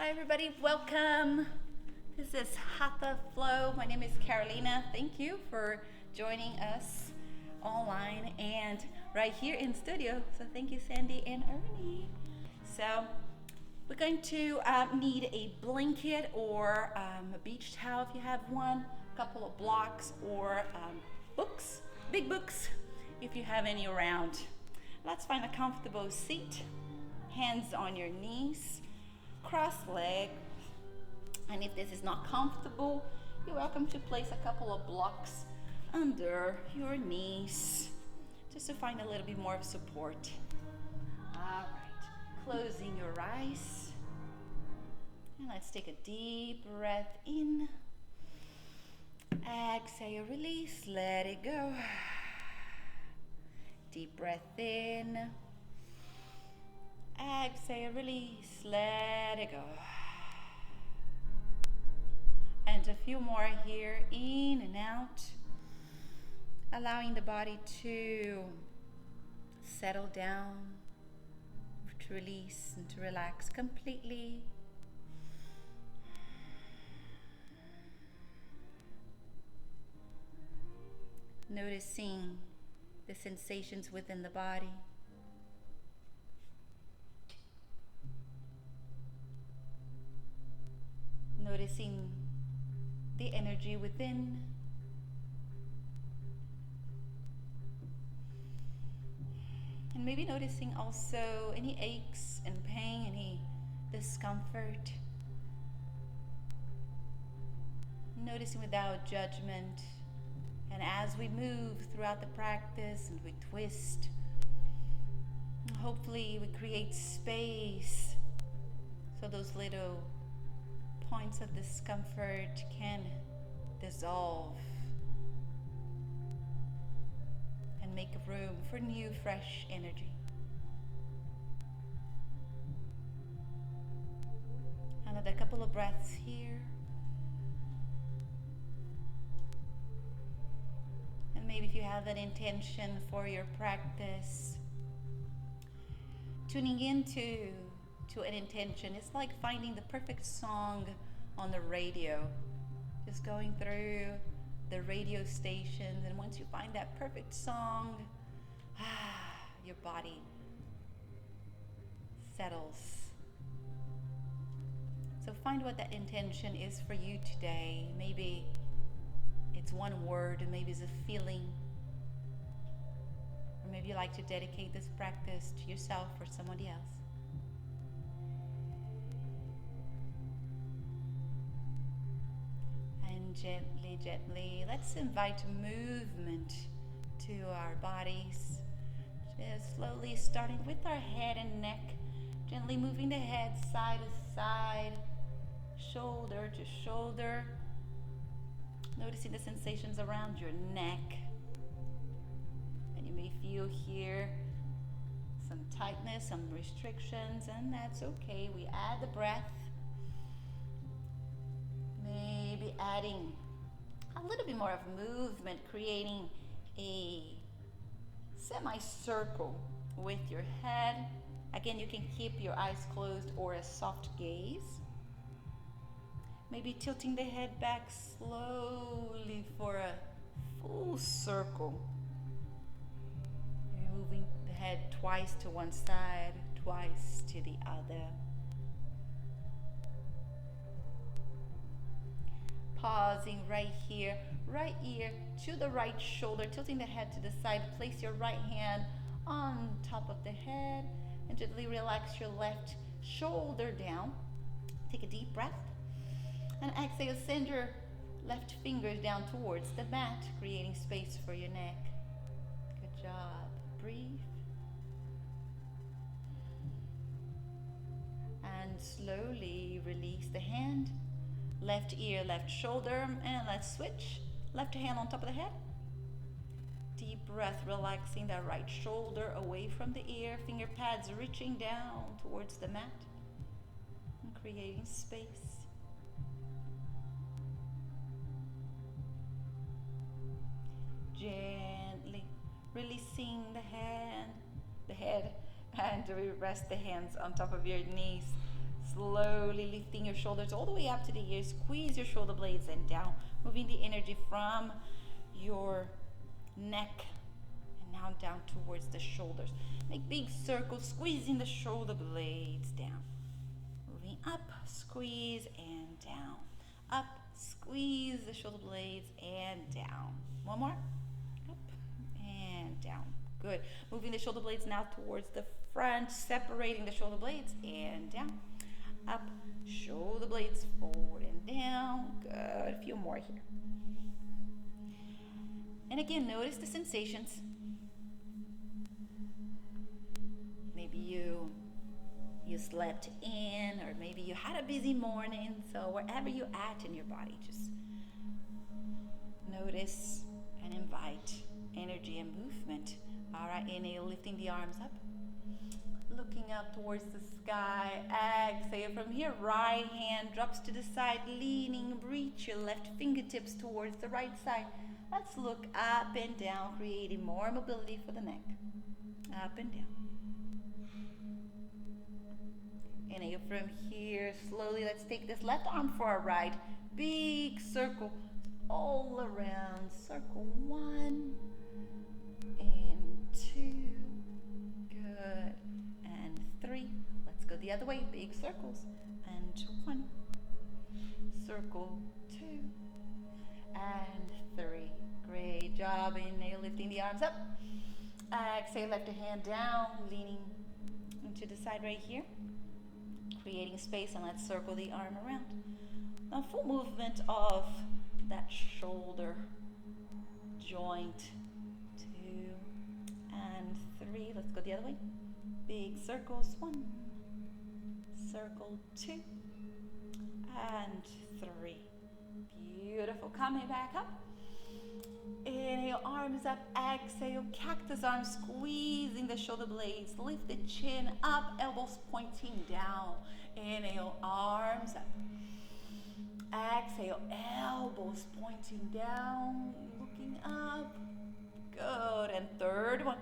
Hi everybody, welcome. This is Hatha Flow. My name is Carolina. Thank you for joining us online and right here in studio. So thank you Sandy and Ernie. So we're going to need a blanket or a beach towel if you have one, a couple of blocks or books, big books if you have any around. Let's find a comfortable seat, hands on your knees, cross leg, and if this is not comfortable, you're welcome to place a couple of blocks under your knees just to find a little bit more of support. All right, closing your eyes, and let's take a deep breath in. Exhale, release, let it go. Deep breath in. Exhale, release, let it go. And a few more here, in and out. Allowing the body to settle down, to release and to relax completely. Noticing the sensations within the body. Noticing the energy within. And maybe noticing also any aches and pain, any discomfort. Noticing without judgment. And as we move throughout the practice and we twist, hopefully we create space so those little points of discomfort can dissolve and make room for new, fresh energy. Another couple of breaths here. And maybe if you have an intention for your practice, tuning into an intention. It's like finding the perfect song on the radio. Just going through the radio stations, and once you find that perfect song, your body settles. So find what that intention is for you today. Maybe it's one word, or maybe it's a feeling, or maybe you like to dedicate this practice to yourself or somebody else. Gently, gently, let's invite movement to our bodies. Just slowly starting with our head and neck, gently moving the head side to side, shoulder to shoulder. Noticing the sensations around your neck. And you may feel here some tightness, some restrictions, and that's okay. We add the breath. Maybe adding a little bit more of movement, creating a semicircle with your head. Again, you can keep your eyes closed or a soft gaze. Maybe tilting the head back slowly for a full circle. Moving the head twice to one side, twice to the other. Pausing right here, right ear to the right shoulder, tilting the head to the side. Place your right hand on top of the head and gently relax your left shoulder down. Take a deep breath and exhale. Send your left fingers down towards the mat, creating space for your neck. Good job. Breathe. And slowly release the hand. Left ear, left shoulder, and let's switch. Left hand on top of the head. Deep breath, relaxing that right shoulder away from the ear. Finger pads reaching down towards the mat and creating space. Gently releasing the head, and rest the hands on top of your knees. Slowly lifting your shoulders all the way up to the ears. Squeeze your shoulder blades and down. Moving the energy from your neck and now down towards the shoulders. Make big circles, squeezing the shoulder blades down. Moving up, squeeze and down. Up, squeeze the shoulder blades and down. One more. Up and down. Good. Moving the shoulder blades now towards the front, separating the shoulder blades and down. Up, shoulder blades forward and down. Good. A few more here. And again, notice the sensations. Maybe you slept in, or maybe you had a busy morning. So wherever you're at in your body, just notice and invite energy and movement. All right, inhale, lifting the arms up, looking up towards the sky. Exhale from here, right hand drops to the side, leaning, reach your left fingertips towards the right side. Let's look up and down, creating more mobility for the neck. Up and down. Inhale from here, slowly let's take this left arm for a ride. Big circle all around. Circle 1 and 2. Good. And 3. Let's go the other way. Big circles. And 1. Circle 2. And 3. Great job. Inhale, lifting the arms up. Exhale, left hand down, leaning into the side right here. Creating space, and let's circle the arm around. Now full movement of that shoulder joint. 2 and 3. Let's go the other way. Big circles. 1. Circle 2 and 3. Beautiful. Coming back up. Inhale, arms up. Exhale, cactus arms, squeezing the shoulder blades. Lift the chin up, elbows pointing down. Inhale, arms up. Exhale, elbows pointing down, looking up. Good. And third one,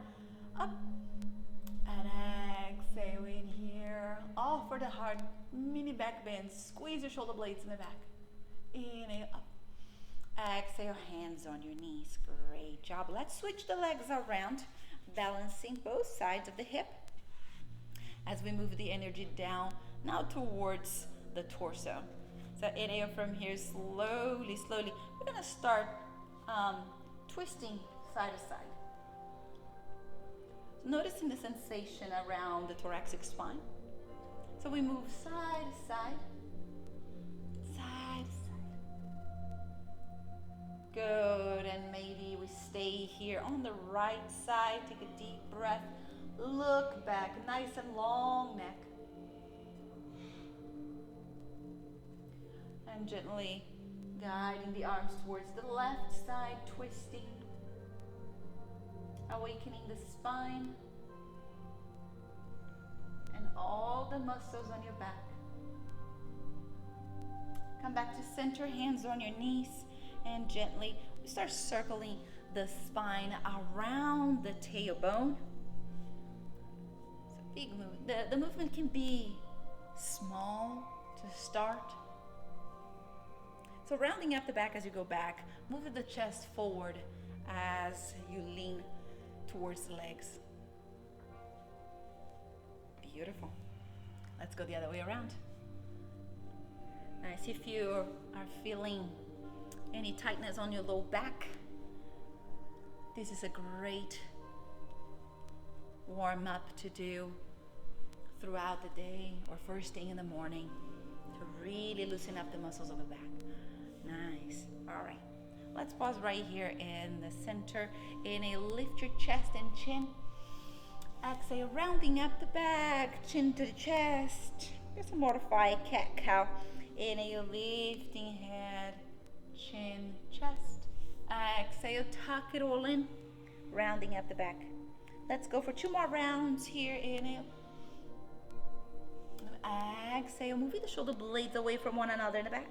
up. And exhale in here. Offer the heart, mini back bend. Squeeze your shoulder blades in the back. Inhale, up. Exhale, hands on your knees. Great job. Let's switch the legs around, balancing both sides of the hip as we move the energy down now towards the torso. So inhale from here, slowly, slowly. We're going to start twisting side to side. So noticing the sensation around the thoracic spine. So we move side to side. Good, and maybe we stay here on the right side. Take a deep breath. Look back, nice and long neck. And gently guiding the arms towards the left side, twisting. Awakening the spine and all the muscles on your back. Come back to center, hands on your knees. And gently, we start circling the spine around the tailbone. It's a big movement. The movement can be small to start. So rounding up the back as you go back, moving the chest forward as you lean towards the legs. Beautiful. Let's go the other way around. Nice. If you are feeling any tightness on your low back, this is a great warm up to do throughout the day or first thing in the morning to really loosen up the muscles of the back. Nice. All right. Let's pause right here in the center. Inhale, lift your chest and chin. Exhale, rounding up the back, chin to the chest. Just a modified cat-cow. Inhale, lifting head, chin, chest. Exhale, tuck it all in, rounding up the back. Let's go for 2 more rounds here. Inhale. Exhale, moving the shoulder blades away from one another in the back.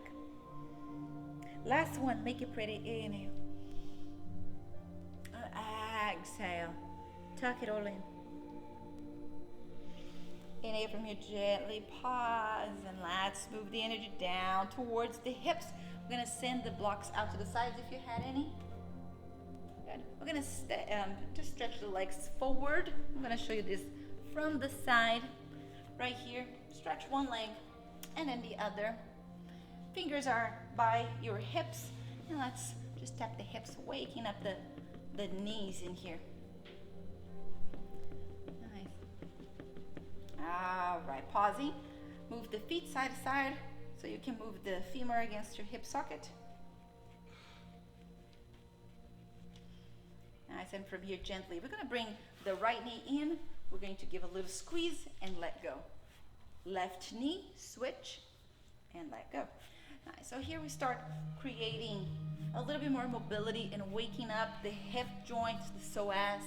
Last one, make it pretty. Inhale. Exhale, tuck it all in. Inhale from here, gently pause, and let's move the energy down towards the hips. We're gonna send the blocks out to the sides if you had any. Good. We're gonna just stretch the legs forward. I'm gonna show you this from the side, right here. Stretch one leg and then the other. Fingers are by your hips, and let's just tap the hips, waking up the knees in here. All right, pausing. Move the feet side to side so you can move the femur against your hip socket. Nice, and from here gently, we're gonna bring the right knee in. We're going to give a little squeeze and let go. Left knee, switch, and let go. Nice, so here we start creating a little bit more mobility and waking up the hip joints, the psoas,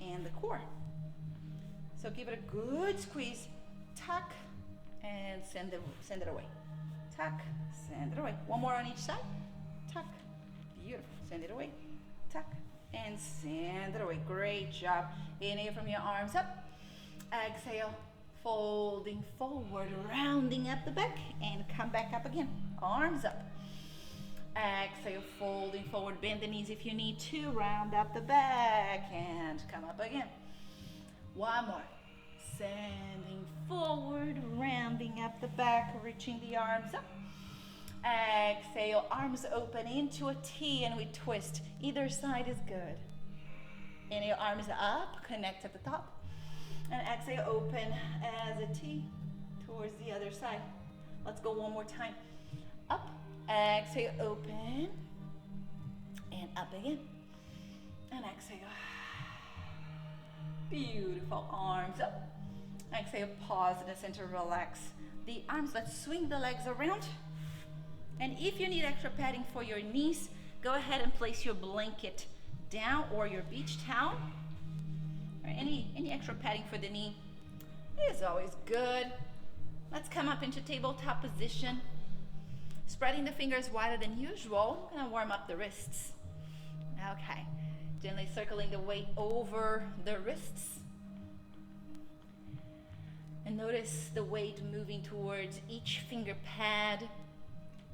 and the core. So give it a good squeeze, tuck, and send it away. Tuck, send it away. One more on each side. Tuck, beautiful. Send it away. Tuck, and send it away. Great job. Inhale from your arms up. Exhale, folding forward, rounding up the back, and come back up again. Arms up. Exhale, folding forward. Bend the knees if you need to. Round up the back, and come up again. One more. Sending forward, rounding up the back, reaching the arms up. Exhale, arms open into a T, and we twist. Either side is good. Inhale, arms up, connect at the top. And exhale, open as a T towards the other side. Let's go one more time. Up, exhale, open, and up again. And exhale. Beautiful, arms up. Exhale, pause in the center, relax the arms. Let's swing the legs around. And if you need extra padding for your knees, go ahead and place your blanket down or your beach towel. Or any extra padding for the knee is always good. Let's come up into tabletop position. Spreading the fingers wider than usual. I'm gonna warm up the wrists. Okay. Gently circling the weight over the wrists. And notice the weight moving towards each finger pad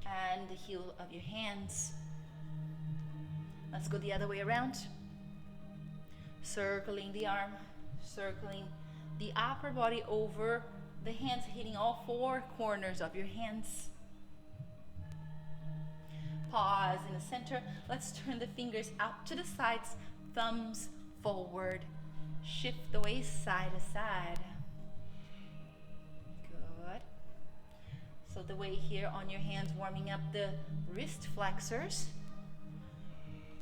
and the heel of your hands. Let's go the other way around. Circling the arm, circling the upper body over the hands, hitting all four corners of your hands. Pause in the center. Let's turn the fingers out to the sides, thumbs forward. Shift the waist side to side. Good. So the weight here on your hands, warming up the wrist flexors.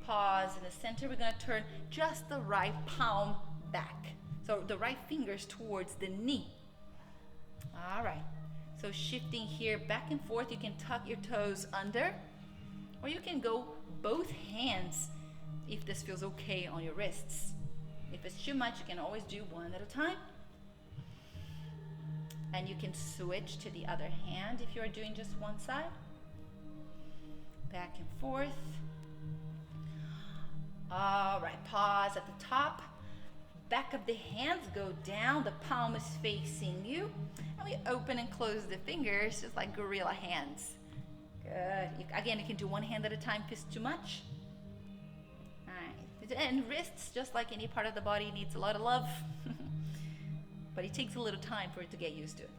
Pause in the center. We're going to turn just the right palm back. So the right fingers towards the knee. All right. So shifting here back and forth. You can tuck your toes under, or you can go both hands if this feels okay on your wrists. If it's too much, you can always do one at a time. And you can switch to the other hand if you're doing just one side. Back and forth. All right, pause at the top. Back of the hands go down. The palm is facing you. And we open and close the fingers just like gorilla hands. Good. Again, you can do one hand at a time if it's too much. All right. And wrists, just like any part of the body, needs a lot of love. But it takes a little time for it to get used to it.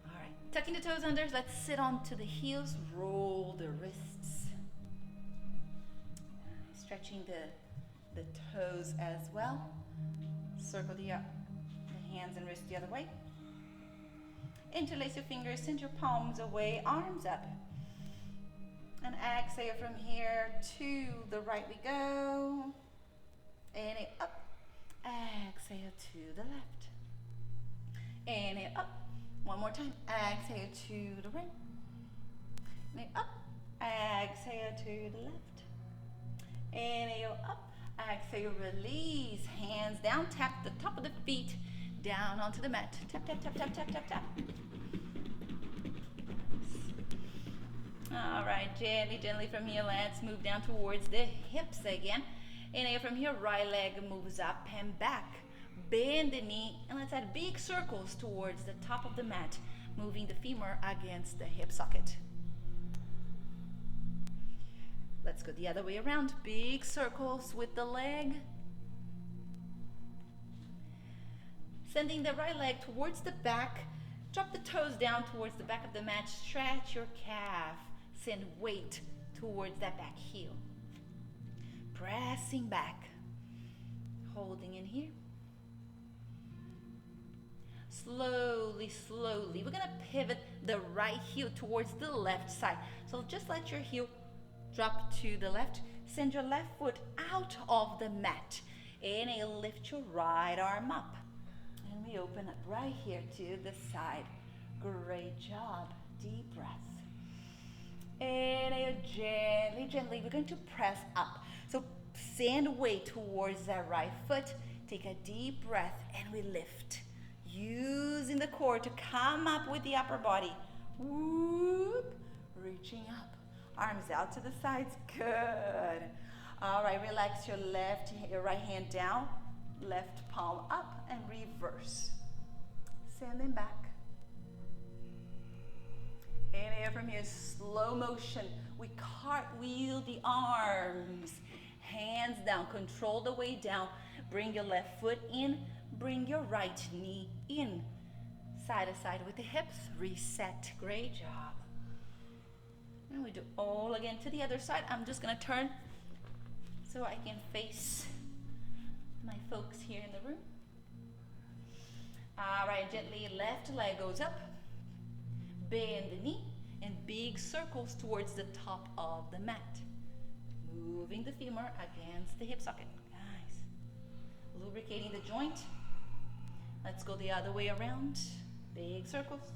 All right. Tucking the toes under. Let's sit onto the heels. Roll the wrists. Stretching the toes as well. Circle the hands and wrists the other way. Interlace your fingers, send your palms away, arms up. And exhale from here to the right we go. Inhale up. Exhale to the left. Inhale up. One more time. Exhale to the right. Inhale up. Exhale to the left. Inhale up, exhale, release, hands down, tap the top of the feet down onto the mat. Tap, tap, tap, tap, tap, tap, tap. All right, gently, gently from here, let's move down towards the hips again. Inhale from here, right leg moves up and back. Bend the knee and let's add big circles towards the top of the mat, moving the femur against the hip socket. Let's go the other way around. Big circles with the leg. Sending the right leg towards the back. Drop the toes down towards the back of the mat. Stretch your calf. Send weight towards that back heel. Pressing back. Holding in here. Slowly, slowly. We're going to pivot the right heel towards the left side. So just let your heel drop to the left. Send your left foot out of the mat. Inhale, lift your right arm up. And we open up right here to the side. Great job. Deep breath. Inhale, gently, gently. We're going to press up. So send weight towards that right foot. Take a deep breath and we lift. Using the core to come up with the upper body. Whoop. Reaching up. Arms out to the sides. Good. All right, relax your right hand down. Left palm up and reverse. Sending back. Inhale from here, slow motion. We cartwheel the arms. Hands down, control the way down. Bring your left foot in, bring your right knee in. Side to side with the hips, reset. Great job. And we do all again to the other side. I'm just gonna turn so I can face my folks here in the room. All right, gently left leg goes up. Bend the knee and big circles towards the top of the mat. Moving the femur against the hip socket. Nice. Lubricating the joint. Let's go the other way around. Big circles.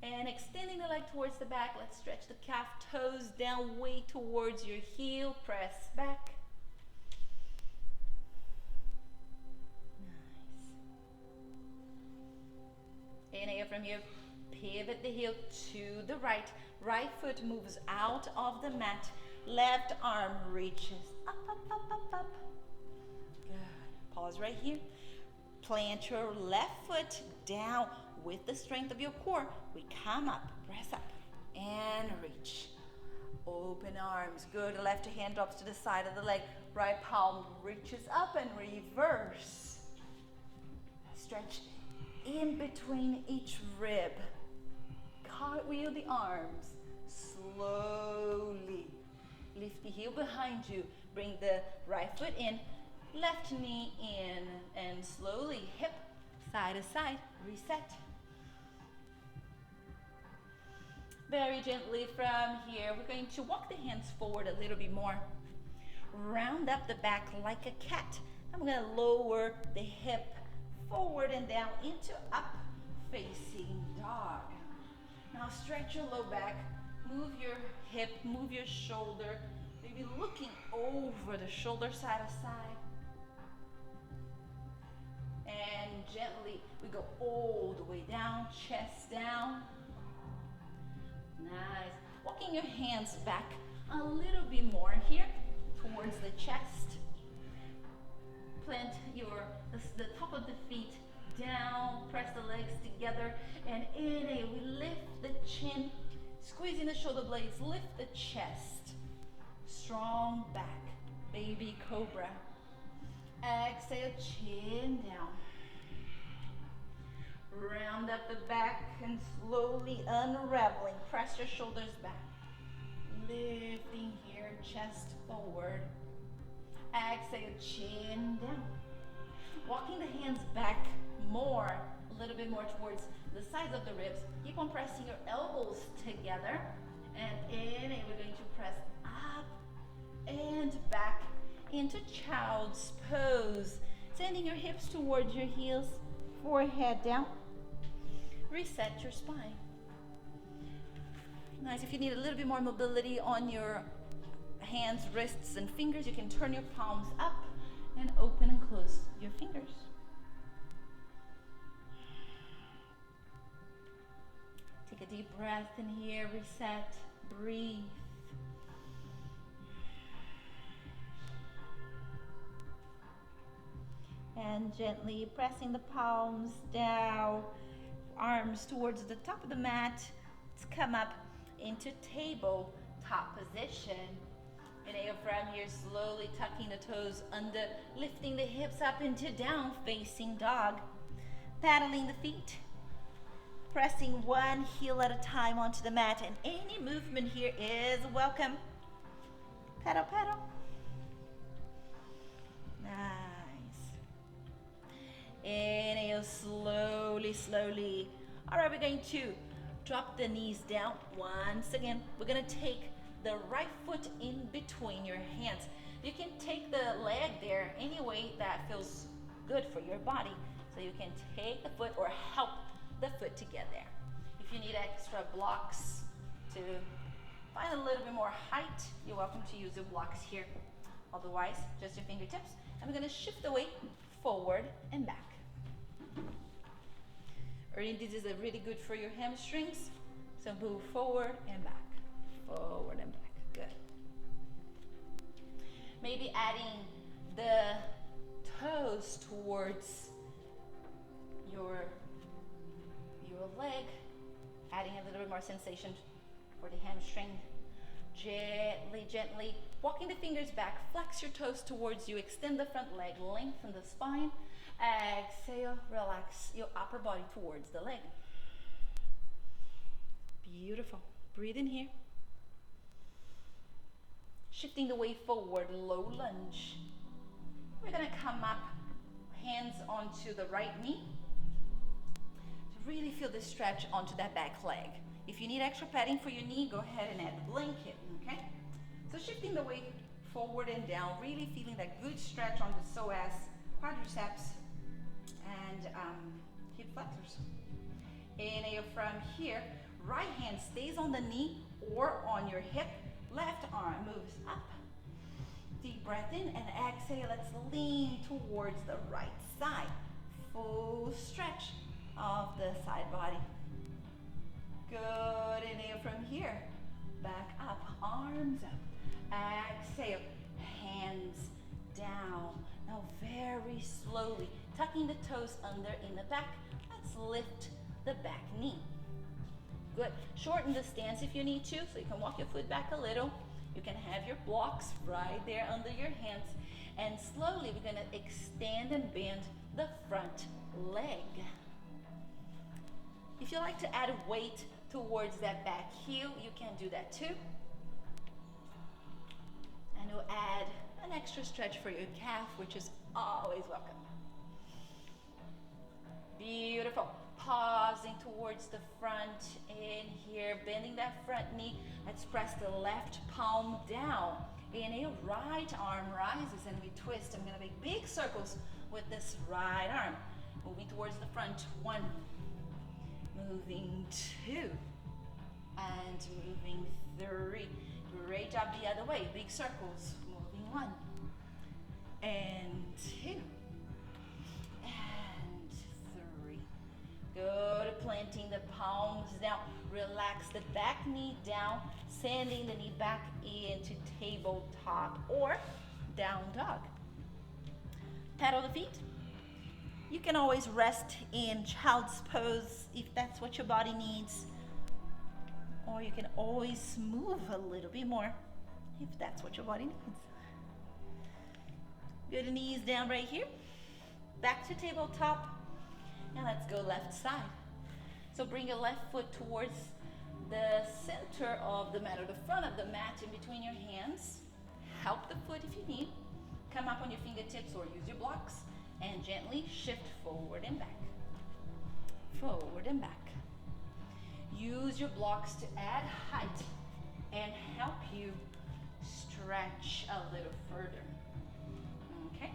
And extending the leg towards the back. Let's stretch the calf, toes down, weight towards your heel. Press back. Nice. Inhale from here. Pivot the heel to the right. Right foot moves out of the mat. Left arm reaches up, up, up, up, up. Good. Pause right here. Plant your left foot down with the strength of your core. We come up, press up, and reach. Open arms. Good. Left hand drops to the side of the leg. Right palm reaches up and reverse. Stretch in between each rib. Cartwheel the arms. Slowly. Lift the heel behind you. Bring the right foot in. Left knee in. And slowly hip side to side. Reset. Very gently from here, we're going to walk the hands forward a little bit more. Round up the back like a cat. I'm going to lower the hip forward and down into up facing dog. Now stretch your low back, move your hip, move your shoulder, maybe looking over the shoulder side to side. And gently, we go all the way down, chest down. Nice. Walking your hands back a little bit more here towards the chest. Plant the top of the feet down, press the legs together, and inhale, we lift the chin, squeezing the shoulder blades, lift the chest. Strong back, baby cobra. Exhale, chin down. Round up the back and slowly unraveling. Press your shoulders back. Lifting here, chest forward. Exhale, chin down. Walking the hands back more, a little bit more towards the sides of the ribs. Keep on pressing your elbows together. And inhale, we're going to press up and back into child's pose. Sending your hips towards your heels, forehead down. Reset your spine. Nice. If you need a little bit more mobility on your hands, wrists, and fingers, you can turn your palms up and open and close your fingers. Take a deep breath in here, reset, breathe. And gently pressing the palms down, arms towards the top of the mat. Let's come up into tabletop position. Inhale from here, slowly tucking the toes under, lifting the hips up into down facing dog. Paddling the feet, pressing one heel at a time onto the mat, and any movement here is welcome. Paddle, paddle. Nice. Inhale, slowly, slowly. All right, we're going to drop the knees down. Once again, we're going to take the right foot in between your hands. You can take the leg there any way that feels good for your body. So you can take the foot or help the foot to get there. If you need extra blocks to find a little bit more height, you're welcome to use the blocks here. Otherwise, just your fingertips. And we're going to shift the weight forward and back. This is really good for your hamstrings. So move forward and back. Forward and back. Good. Maybe adding the toes towards your leg, adding a little bit more sensation for the hamstring. Gently, gently walking the fingers back, flex your toes towards you, extend the front leg, lengthen the spine. Exhale, relax your upper body towards the leg. Beautiful. Breathe in here. Shifting the weight forward, low lunge. We're gonna come up, hands onto the right knee. To really feel the stretch onto that back leg. If you need extra padding for your knee, go ahead and add the blanket, okay? So shifting the weight forward and down, really feeling that good stretch on the psoas, quadriceps, and hip flexors. Inhale from here, right hand stays on the knee or on your hip, left arm moves up. Deep breath in and exhale, let's lean towards the right side. Full stretch of the side body. Good, inhale from here, back up, arms up. Exhale, hands down. Now very slowly, tucking the toes under in the back, let's lift the back knee. Good, shorten the stance if you need to, so you can walk your foot back a little. You can have your blocks right there under your hands. And slowly we're gonna extend and bend the front leg. If you like to add weight towards that back heel, you can do that too. And you'll add an extra stretch for your calf, which is always welcome. Beautiful. Pausing towards the front in here, bending that front knee. Let's press the left palm down. Inhale, right arm rises and we twist. I'm gonna make big circles with this right arm. Moving towards the front, 1, moving 2, and moving 3. Great job the other way, big circles. Moving 1, and 2, and 3. Good, planting the palms down. Relax the back knee down, sending the knee back into tabletop or down dog. Paddle the feet. You can always rest in child's pose if that's what your body needs. Or you can always move a little bit more if that's what your body needs. Good, knees down right here. Back to tabletop. And let's go left side. So bring your left foot towards the center of the mat or the front of the mat in between your hands. Help the foot if you need. Come up on your fingertips or use your blocks and gently shift forward and back. Forward and back. Use your blocks to add height and help you stretch a little further. Okay?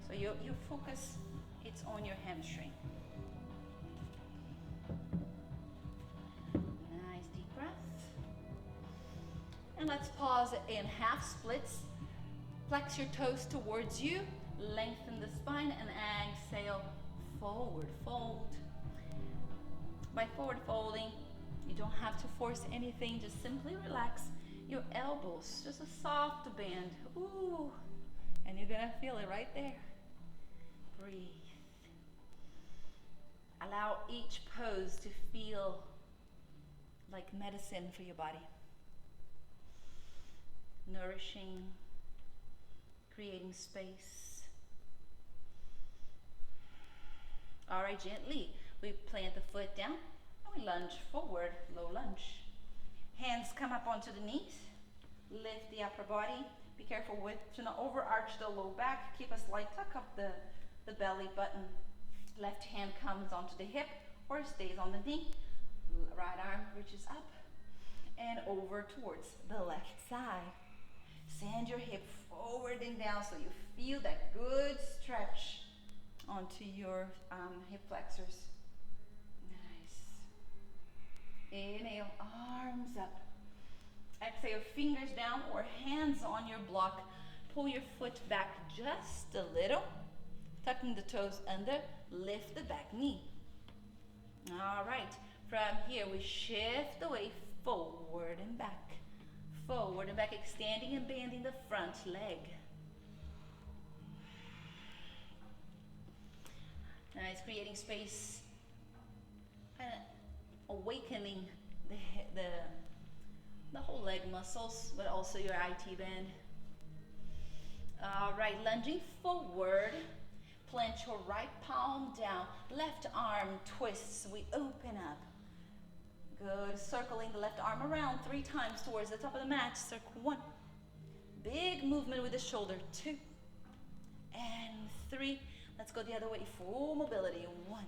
So your focus, it's on your hamstring. Nice deep breath. And let's pause in half splits. Flex your toes towards you. Lengthen the spine and exhale, forward fold. By forward folding, you don't have to force anything, just simply relax your elbows, just a soft bend. Ooh, and you're gonna feel it right there. Breathe. Allow each pose to feel like medicine for your body. Nourishing, creating space. All right, gently, we plant the foot down and we lunge forward, low lunge. Hands come up onto the knees. Lift the upper body. Be careful to not overarch the low back. Keep a slight tuck of the belly button. Left hand comes onto the hip or stays on the knee. Right arm reaches up and over towards the left side. Send your hip forward and down so you feel that good stretch onto your hip flexors. Nice. Inhale, arms up. Exhale, fingers down or hands on your block. Pull your foot back just a little. Tucking the toes under, lift the back knee. All right, from here we shift the weight forward and back. Forward and back, extending and bending the front leg. Nice, creating space, awakening the whole leg muscles, but also your IT band. All right, lunging forward. Plant your right palm down, left arm twists, we open up. Good, circling the left arm around 3 times towards the top of the mat. Circle 1. Big movement with the shoulder, 2 and 3. Let's go the other way, full mobility, 1.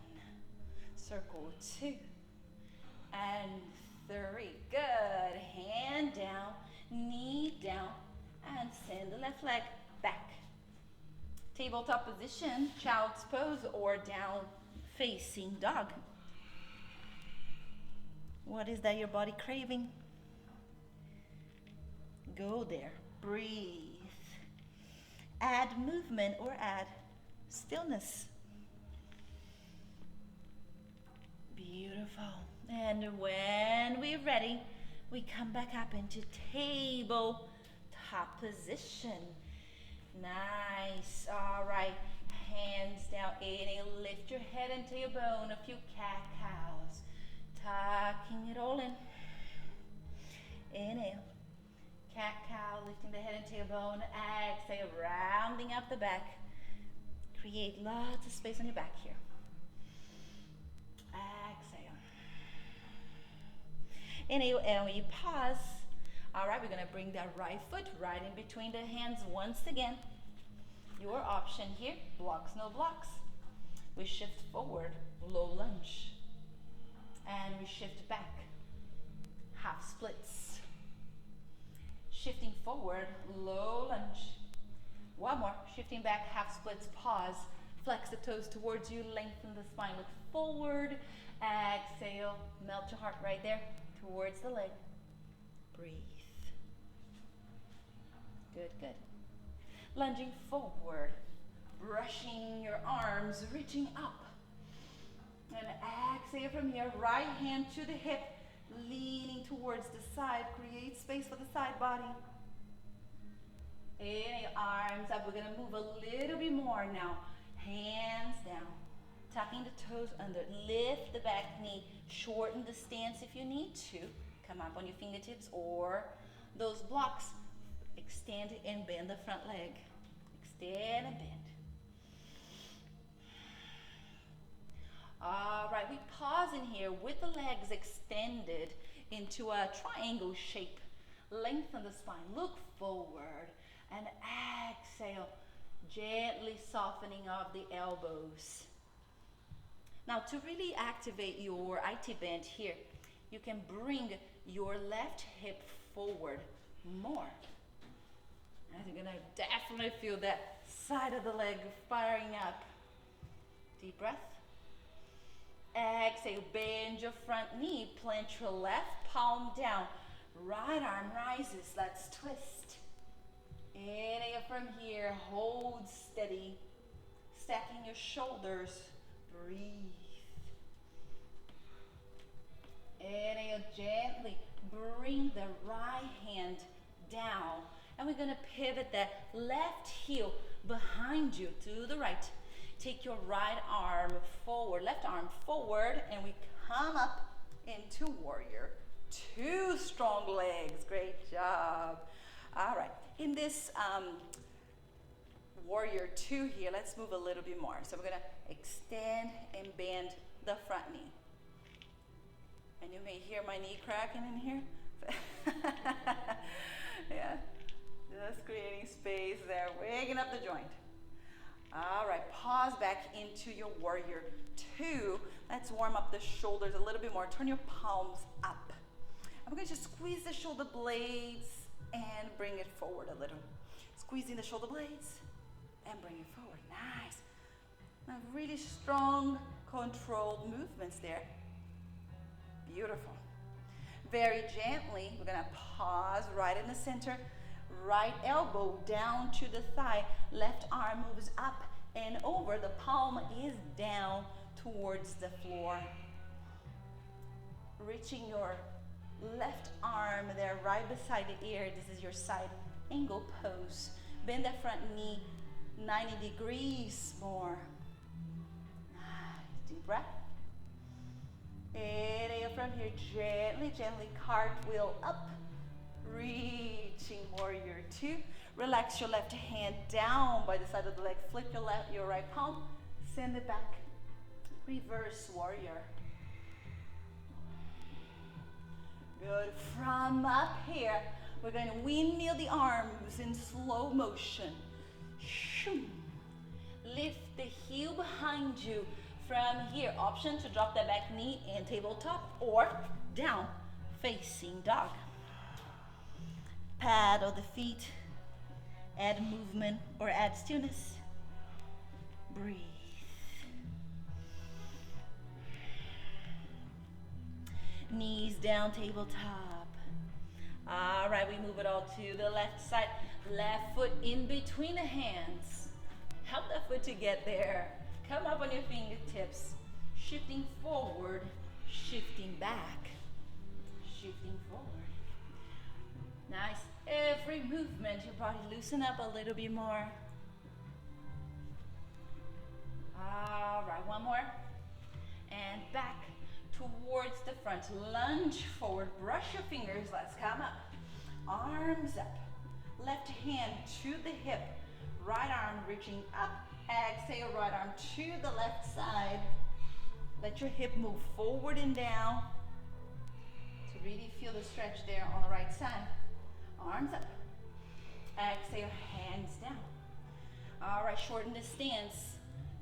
Circle 2 and 3. Good, hand down, knee down, and send the left leg back. Tabletop position, child's pose, or down facing dog. What is that your body craving? Go there, breathe. Add movement or add stillness. Beautiful. And when we're ready, we come back up into tabletop position. Nice. All right. Hands down. Inhale. Lift your head and tailbone. A few cat-cows. Tucking it all in. Inhale. Cat-cow. Lifting the head and tailbone. Exhale. Rounding up the back. Create lots of space on your back here. Exhale. Inhale. And we pause. All right, we're going to bring that right foot right in between the hands once again. Your option here, blocks, no blocks. We shift forward, low lunge. And we shift back, half splits. Shifting forward, low lunge. One more, shifting back, half splits, pause. Flex the toes towards you, lengthen the spine, look forward. Exhale, melt your heart right there, towards the leg. Breathe. Good, good. Lunging forward, brushing your arms, reaching up. And exhale from here, right hand to the hip, leaning towards the side. Create space for the side body. Inhale, arms up. We're gonna move a little bit more now. Hands down, tucking the toes under. Lift the back knee, shorten the stance if you need to. Come up on your fingertips or those blocks. Extend and bend the front leg. Extend and bend. All right, we pause in here with the legs extended into a triangle shape. Lengthen the spine, look forward, and exhale, gently softening of the elbows. Now, to really activate your IT band here, you can bring your left hip forward more. And you're gonna definitely feel that side of the leg firing up. Deep breath. Exhale, bend your front knee, plant your left palm down. Right arm rises, let's twist. Inhale from here, hold steady. Stacking your shoulders, breathe. Inhale, gently bring the right hand down. And we're gonna pivot that left heel behind you to the right. take your right arm forward, left arm forward, and we come up into warrior. 2 strong legs. Great job. All right. In this warrior 2 here, let's move a little bit more. So we're going to extend and bend the front knee. And you may hear my knee cracking in here. Yeah. Just creating space there, waking up the joint. All right, pause back into your warrior 2. Let's warm up the shoulders a little bit more. Turn your palms up. I'm going to just squeeze the shoulder blades and bring it forward a little. Squeezing the shoulder blades and bring it forward. Nice. Now really strong, controlled movements there. Beautiful. Very gently, we're going to pause right in the center. Right elbow down to the thigh. Left arm moves up and over. The palm is down towards the floor. Reaching your left arm there right beside the ear. This is your side angle pose. Bend that front knee 90 degrees more. Nice. Deep breath. Inhale from here. Gently, gently cartwheel up. Reaching warrior 2. Relax your left hand down by the side of the leg. Flip your right palm. Send it back. Reverse warrior. Good. From up here, we're going to windmill the arms in slow motion. Lift the heel behind you. From here, option to drop that back knee and tabletop or down facing dog. Paddle the feet, add movement or add stillness. Breathe. Knees down, tabletop. All right, we move it all to the left side. Left foot in between the hands. Help that foot to get there. Come up on your fingertips. Shifting forward, shifting back, shifting forward. Nice. Every movement, your body loosen up a little bit more. All right, one more. And back towards the front. Lunge forward. Brush your fingers. Let's come up. Arms up. Left hand to the hip. Right arm reaching up. Exhale, right arm to the left side. Let your hip move forward and down to really feel the stretch there on the right side. Arms up. Exhale, hands down. All right, shorten the stance.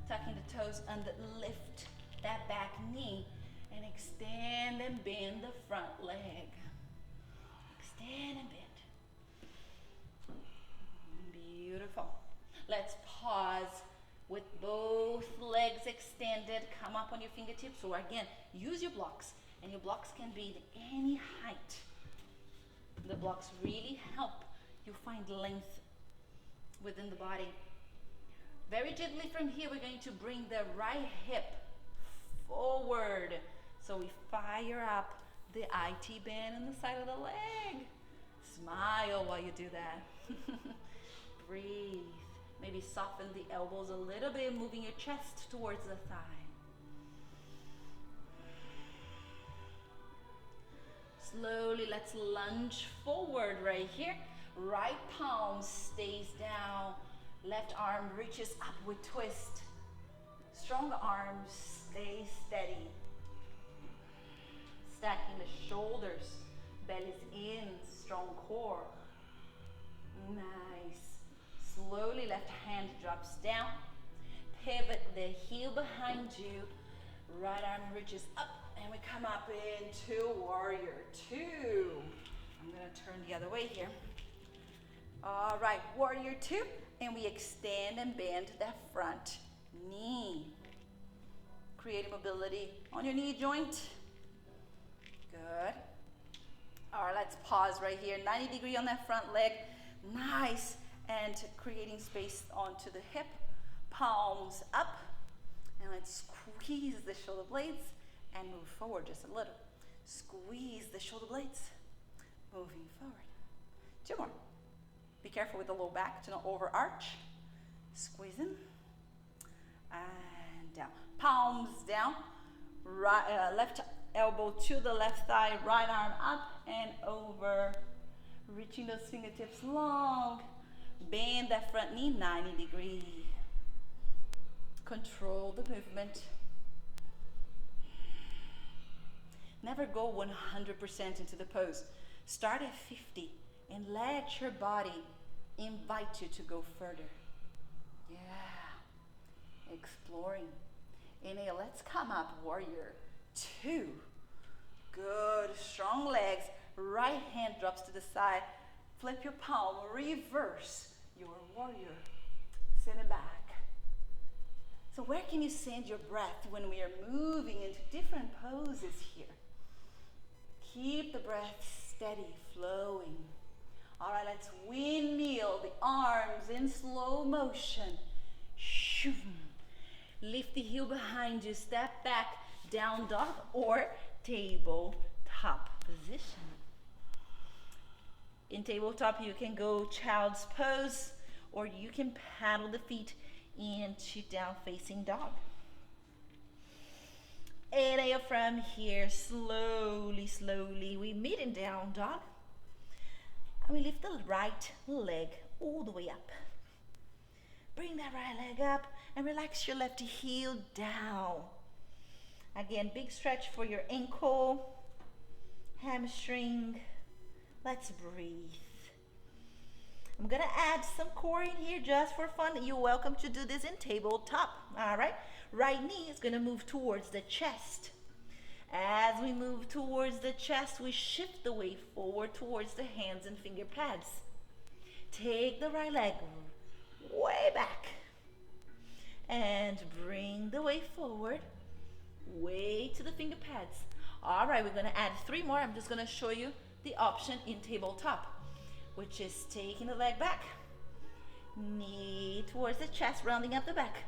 Tucking the toes under, lift that back knee and extend and bend the front leg. Extend and bend. Beautiful. Let's pause with both legs extended. Come up on your fingertips, or again, use your blocks. And your blocks can be any height. The blocks really help you find length within the body. Very gently from here, we're going to bring the right hip forward. So we fire up the IT band on the side of the leg. Smile while you do that. Breathe. Maybe soften the elbows a little bit, moving your chest towards the thigh. Slowly, let's lunge forward right here. Right palm stays down. Left arm reaches up with twist. Strong arms stay steady. Stacking the shoulders. Belly's in, strong core. Nice. Slowly, left hand drops down. Pivot the heel behind you. Right arm reaches up, and we come up into warrior 2. I'm going to turn the other way here. All right, warrior 2, and we extend and bend that front knee. Creating mobility on your knee joint. Good. All right, let's pause right here. 90 degree on that front leg. Nice. And creating space onto the hip. Palms up. And let's squeeze the shoulder blades and move forward just a little. Squeeze the shoulder blades. Moving forward. 2 more. Be careful with the low back to not overarch. Squeezing. and down. Palms down, right, left elbow to the left thigh, right arm up and over. Reaching those fingertips long. Bend that front knee 90 degrees. Control the movement. Never go 100% into the pose. Start at 50 and let your body invite you to go further. Yeah. Exploring. Inhale, let's come up, warrior 2. Good, strong legs. Right hand drops to the side. Flip your palm, reverse your warrior. Send it back. So where can you send your breath when we are moving into different poses here? Keep the breath steady, flowing. All right, let's windmill the arms in slow motion. Shoo. Lift the heel behind you, step back, down dog or tabletop position. In tabletop, you can go child's pose or you can paddle the feet into down facing dog. Inhale from here, slowly, slowly. We meet in down dog. And we lift the right leg all the way up. Bring that right leg up and relax your left heel down. Again, big stretch for your ankle, hamstring. Let's breathe. I'm gonna add some core in here just for fun. You're welcome to do this in tabletop, all right? Right knee is gonna move towards the chest. As we move towards the chest, we shift the weight forward towards the hands and finger pads. Take the right leg way back and bring the weight forward, way to the finger pads. All right, we're gonna add 3 more. I'm just gonna show you the option in tabletop, which is taking the leg back, knee towards the chest, rounding up the back,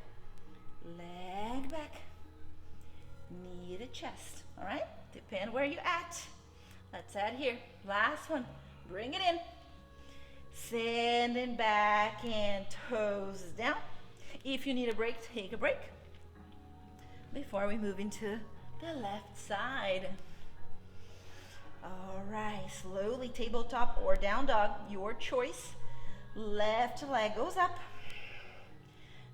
leg back, knee to chest. All right, depend where you're at. Let's add here. Last one, bring it in. Sending back and toes down. If you need a break, take a break before we move into the left side. All right, slowly tabletop or down dog, your choice. Left leg goes up,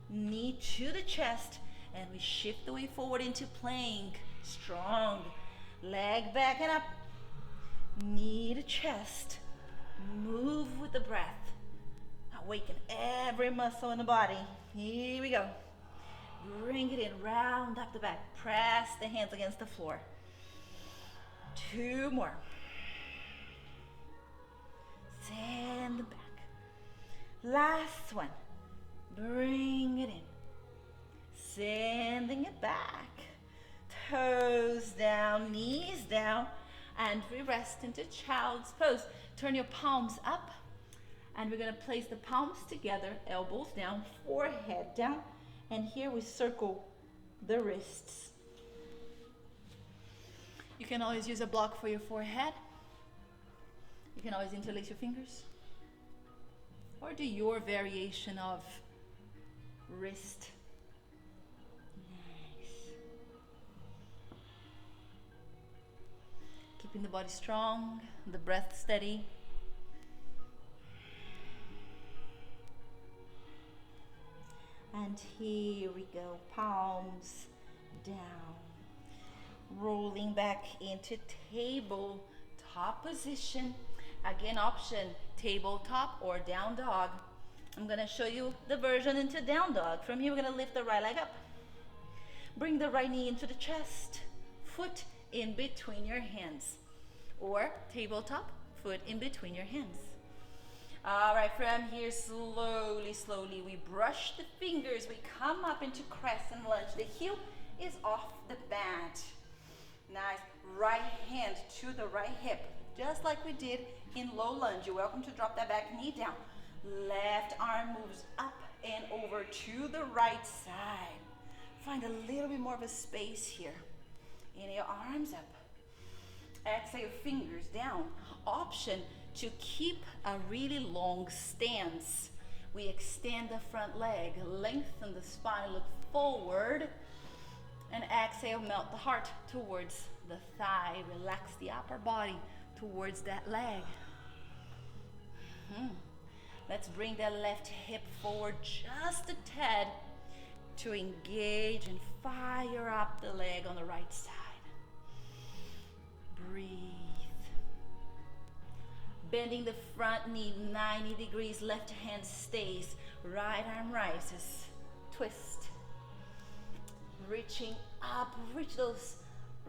knee to the chest, and we shift the weight forward into plank. Strong, leg back and up, knee to chest. Move with the breath. Awaken every muscle in the body. Here we go. Bring it in, round up the back. Press the hands against the floor. 2 more. Send it back. Last one. Bring it in. Sending it back. Toes down, knees down, and we rest into child's pose. Turn your palms up, and we're gonna place the palms together, elbows down, forehead down, and here we circle the wrists. You can always use a block for your forehead. You can always interlace your fingers, or do your variation of wrist. Nice. Keeping the body strong, the breath steady. And here we go, palms down. Rolling back into tabletop position. Again, option tabletop or down dog. I'm gonna show you the version into down dog. From here, we're gonna lift the right leg up. Bring the right knee into the chest. Foot in between your hands. Or tabletop, foot in between your hands. All right, from here, slowly, slowly, we brush the fingers. We come up into crescent lunge. The heel is off the mat. Nice. Right hand to the right hip, just like we did in low lunge. You're welcome to drop that back knee down. Left arm moves up and over to the right side. Find a little bit more of a space here. Inhale, arms up. Exhale, fingers down. Option to keep a really long stance. We extend the front leg, lengthen the spine, look forward. And exhale, melt the heart towards the thigh. Relax the upper body towards that leg. Let's bring that left hip forward just a tad to engage and fire up the leg on the right side. Breathe. Bending the front knee 90 degrees, left hand stays, right arm rises. Twist. Reaching up, reach those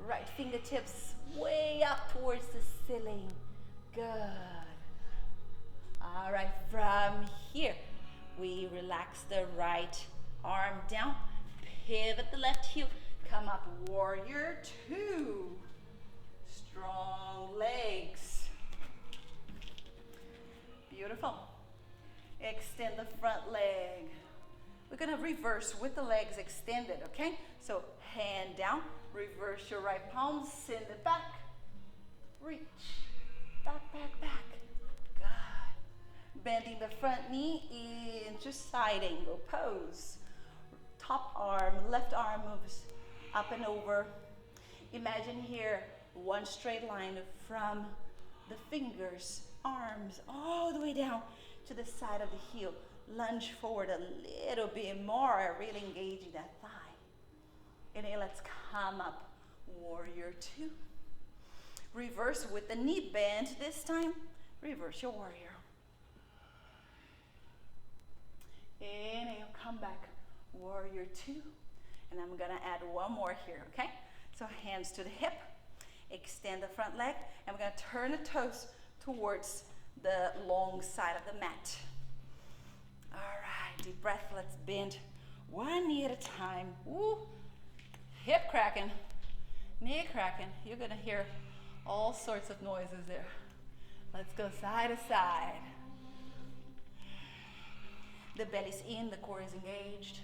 right fingertips way up towards the ceiling. Good. All right, from here, we relax the right arm down, pivot the left heel, come up, warrior two. Strong legs. Beautiful. Extend the front leg. We're gonna reverse with the legs extended, okay? So hand down, reverse your right palm, send it back, reach, back, back, back. Good. Bending the front knee into side angle pose. Top arm, left arm moves up and over. Imagine here, one straight line from the fingers, arms, all the way down to the side of the heel. Lunge forward a little bit more, really engaging that thigh. And then let's come up, warrior two. Reverse with the knee bend this time. Reverse your warrior. Inhale, come back, warrior two. And I'm gonna add one more here, okay? So hands to the hip, extend the front leg, and we're gonna turn the toes towards the long side of the mat. All right, deep breath, let's bend one knee at a time. Woo. Hip cracking, knee cracking. You're gonna hear all sorts of noises there. Let's go side to side. The belly's in, the core is engaged.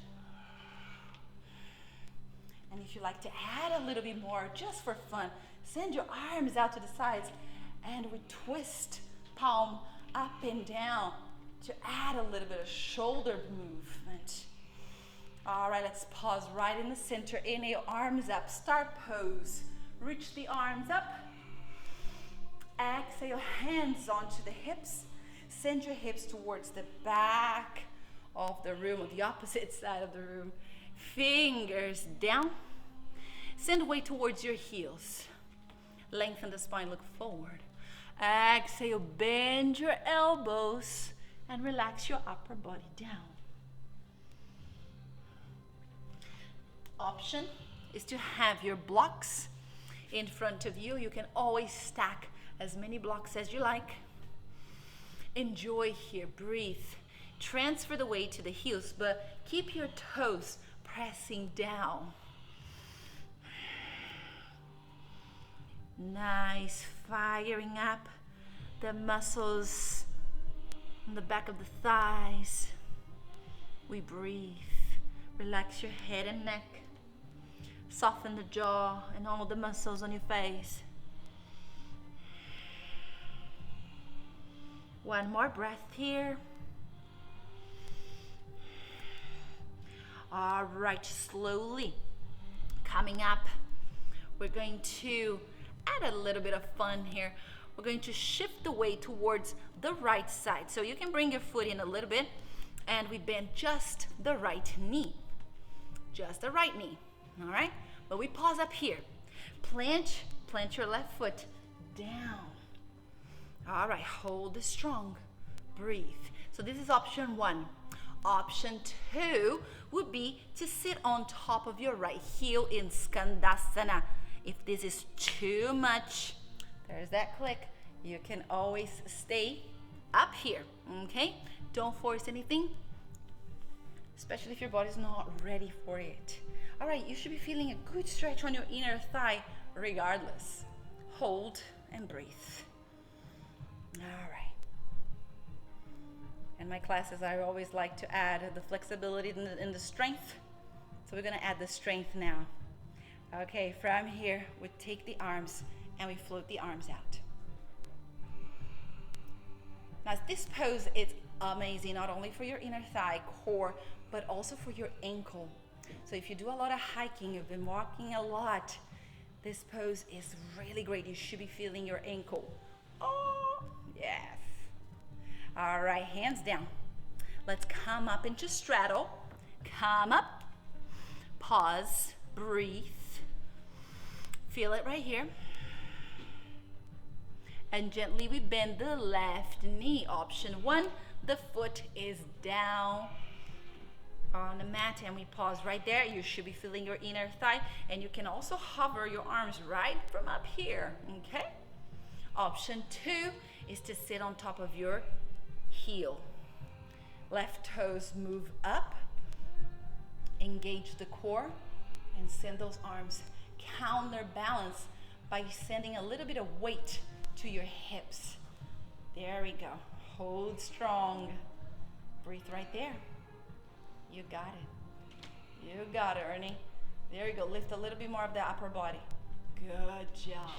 And if you like to add a little bit more, just for fun, send your arms out to the sides and we twist palm up and down to add a little bit of shoulder movement. All right, let's pause right in the center. Inhale, arms up, star pose. Reach the arms up. Exhale, hands onto the hips. Send your hips towards the back of the room, or the opposite side of the room. Fingers down. Send weight towards your heels. Lengthen the spine, look forward. Exhale, bend your elbows and relax your upper body down. Option is to have your blocks in front of you. You can always stack as many blocks as you like. Enjoy here, breathe. Transfer the weight to the heels, but keep your toes pressing down. Nice, firing up the muscles on the back of the thighs. We breathe. Relax your head and neck. Soften the jaw and all the muscles on your face. One more breath here. All right, slowly coming up, we're going to add a little bit of fun here. We're going to shift the weight towards the right side. So you can bring your foot in a little bit and we bend just the right knee. Just the right knee, all right? But we pause up here. Plant your left foot down. All right, hold it strong, breathe. So this is option one. Option two would be to sit on top of your right heel in Skandasana. If this is too much, there's that click. You can always stay up here, okay? Don't force anything, especially if your body's not ready for it. All right, you should be feeling a good stretch on your inner thigh regardless. Hold and breathe. All right. In my classes, I always like to add the flexibility and the strength. So we're gonna add the strength now. Okay, from here, we take the arms and we float the arms out. Now this pose is amazing, not only for your inner thigh, core, but also for your ankle. So if you do a lot of hiking, you've been walking a lot, this pose is really great. You should be feeling your ankle. Oh, yes. All right, hands down. Let's come up into straddle. Come up, pause, breathe. Feel it right here. And gently we bend the left knee. Option 1, the foot is down on the mat and we pause right there. You should be feeling your inner thigh, and you can also hover your arms right from up here, okay? Option 2 is to sit on top of your heel. Left toes move up, engage the core, and send those arms counterbalance by sending a little bit of weight to your hips. There we go. Hold strong. Breathe right there. You got it. You got it, Ernie. There you go. Lift a little bit more of the upper body. Good job.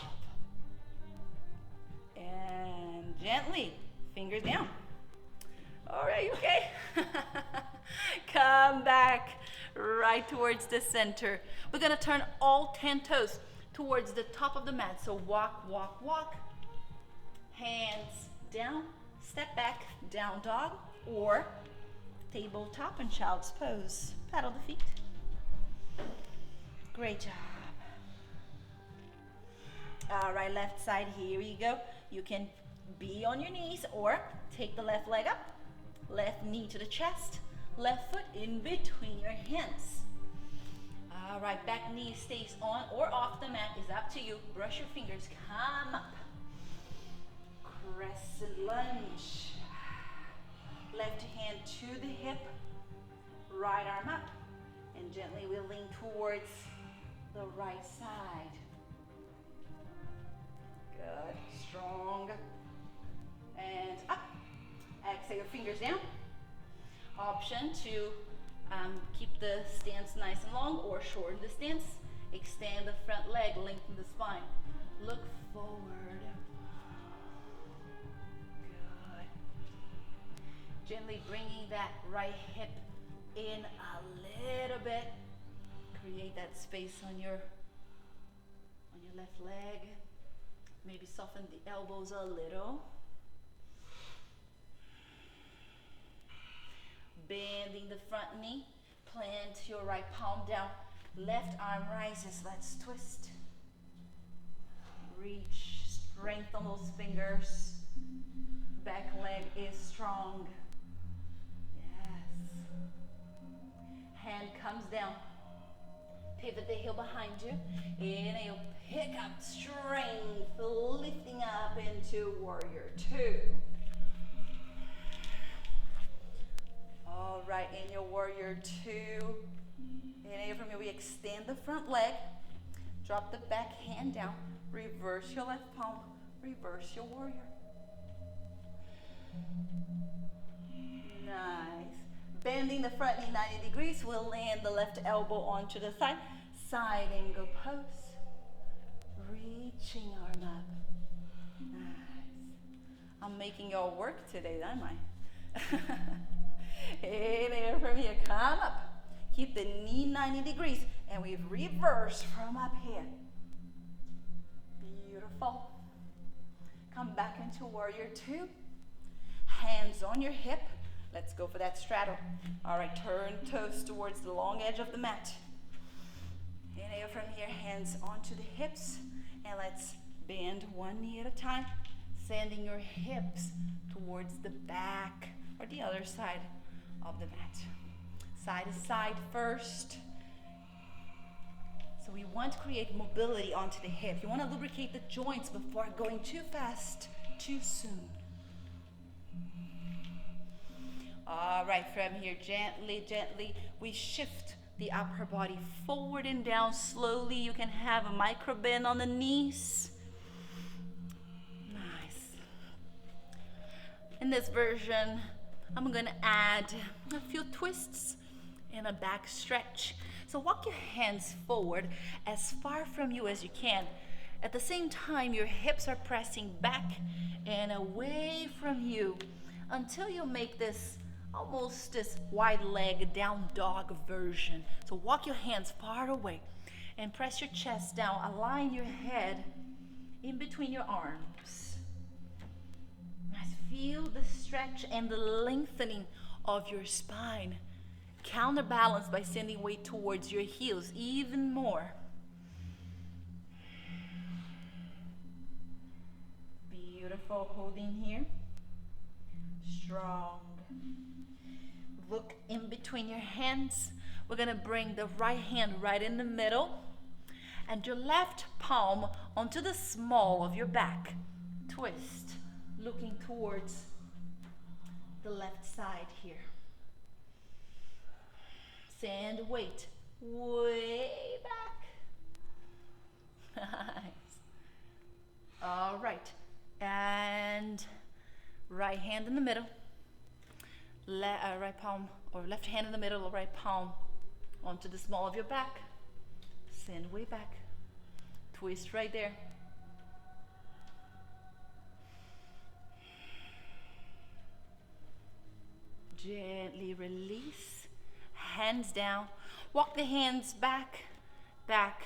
And gently, fingers down. All right, okay. Come back right towards the center. We're gonna turn all 10 toes towards the top of the mat. So walk, walk, walk. Hands down, step back, down dog, or tabletop and child's pose. Paddle the feet. Great job. All right, left side, here you go. You can be on your knees or take the left leg up, left knee to the chest, left foot in between your hands. All right, back knee stays on or off the mat, is up to you. Brush your fingers, come up. Crescent lunge. Left hand to the hip, right arm up, and gently we'll lean towards the right side. Good, strong, and up. Exhale, your fingers down. Option to keep the stance nice and long or shorten the stance. Extend the front leg, lengthen the spine. Look forward. Gently bringing that right hip in a little bit. Create that space on your left leg. Maybe soften the elbows a little. Bending the front knee. Plant your right palm down. Left arm rises. Let's twist. Reach. Strengthen those fingers. Back leg is strong. Hand comes down. Pivot the heel behind you. Inhale, pick up strength, lifting up into warrior 2. All right, in your warrior 2, inhale from here, we extend the front leg. Drop the back hand down. Reverse your left palm. Reverse your warrior. Nice. Bending the front knee 90 degrees, we'll land the left elbow onto the side. Side angle pose. Reaching arm up. Nice. I'm making y'all work today, aren't I? Inhale from here, come up. Keep the knee 90 degrees, and we've reversed from up here. Beautiful. Come back into warrior 2. Hands on your hip. Let's go for that straddle. All right, turn toes towards the long edge of the mat. Inhale from here, hands onto the hips, and let's bend one knee at a time, sending your hips towards the back or the other side of the mat. Side to side first. So we want to create mobility onto the hip. You want to lubricate the joints before going too fast, too soon. All right, from here, gently, gently, we shift the upper body forward and down slowly. You can have a micro bend on the knees. Nice. In this version, I'm gonna add a few twists and a back stretch. So walk your hands forward as far from you as you can. At the same time, your hips are pressing back and away from you until you make this almost this wide leg down dog version. So walk your hands far away and press your chest down. Align your head in between your arms. Nice. Feel the stretch and the lengthening of your spine. Counterbalance by sending weight towards your heels even more. Beautiful. Holding here. Strong. Look in between your hands. We're going to bring the right hand right in the middle and your left palm onto the small of your back. Twist, looking towards the left side here. Send weight way back. Nice. All right. And right hand in the middle. Right palm or left hand in the middle or right palm onto the small of your back. Send way back. Twist right there. Gently release. Hands down. Walk the hands back, back,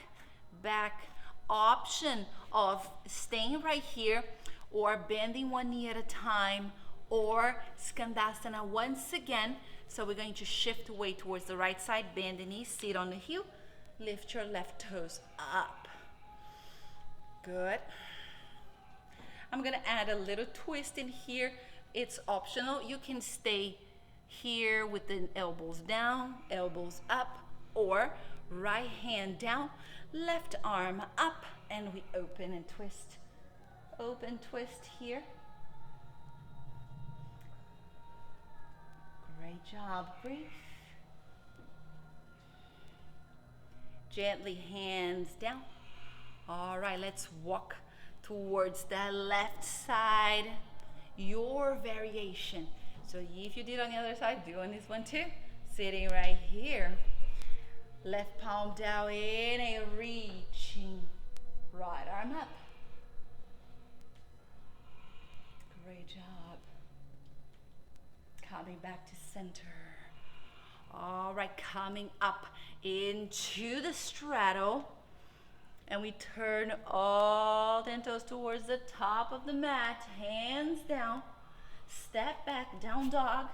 back. Option of staying right here or bending one knee at a time or Skandasana once again. So we're going to shift weight towards the right side, bend the knees, sit on the heel, lift your left toes up. Good. I'm gonna add a little twist in here. It's optional. You can stay here with the elbows down, elbows up, or right hand down, left arm up, and we open and twist. Open, twist here. Great job. Breathe. Gently hands down. All right, let's walk towards the left side. Your variation. So if you did on the other side, do on this one too. Sitting right here. Left palm down, inhale, reaching. Right arm up. Great job. Coming back to center. All right, coming up into the straddle. And we turn all 10 toes towards the top of the mat. Hands down. Step back, down dog.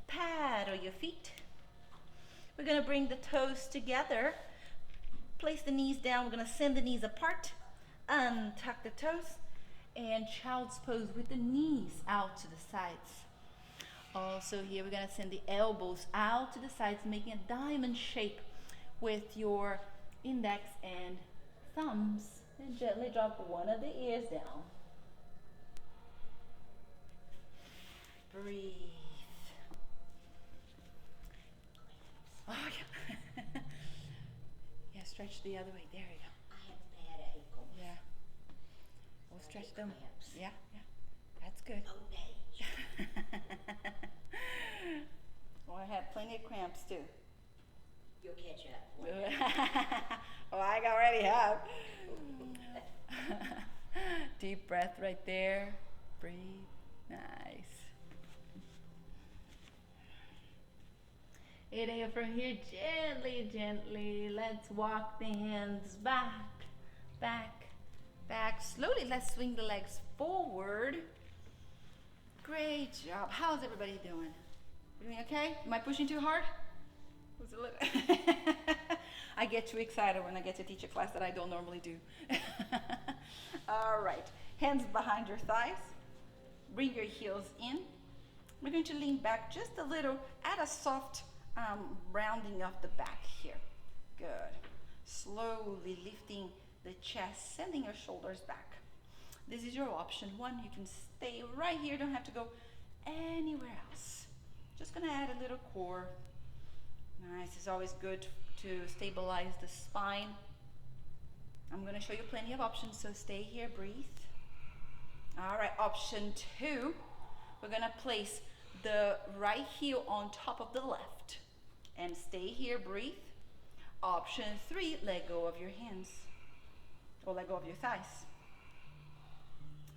Paddle your feet. We're going to bring the toes together. Place the knees down. We're going to send the knees apart. Untuck the toes. And child's pose with the knees out to the sides. Also here we're going to send the elbows out to the sides, making a diamond shape with your index and thumbs. And gently drop one of the ears down. Breathe. Oh, yeah. Yeah, stretch the other way. There you go. I have bad ankles. Yeah. We'll stretch them. Cramps. Yeah, yeah. That's good. Old age. Well, I have plenty of cramps too. You'll catch up. Oh, I already have. Deep breath right there. Breathe. Nice. Inhale from here, gently, gently. Let's walk the hands back, back, back. Slowly, let's swing the legs forward. Great job. How's everybody doing? Doing okay? Am I pushing too hard? Was it a little I get too excited when I get to teach a class that I don't normally do. All right. Hands behind your thighs. Bring your heels in. We're going to lean back just a little. Add a soft rounding of the back here. Good. Slowly lifting the chest, sending your shoulders back. This is your option one. You can stay right here. Don't have to go anywhere else. Just gonna add a little core. Nice. It's always good to stabilize the spine. I'm gonna show you plenty of options, so stay here, breathe. All right, option two. We're gonna place the right heel on top of the left and stay here, breathe. Option three, let go of your hands or let go of your thighs.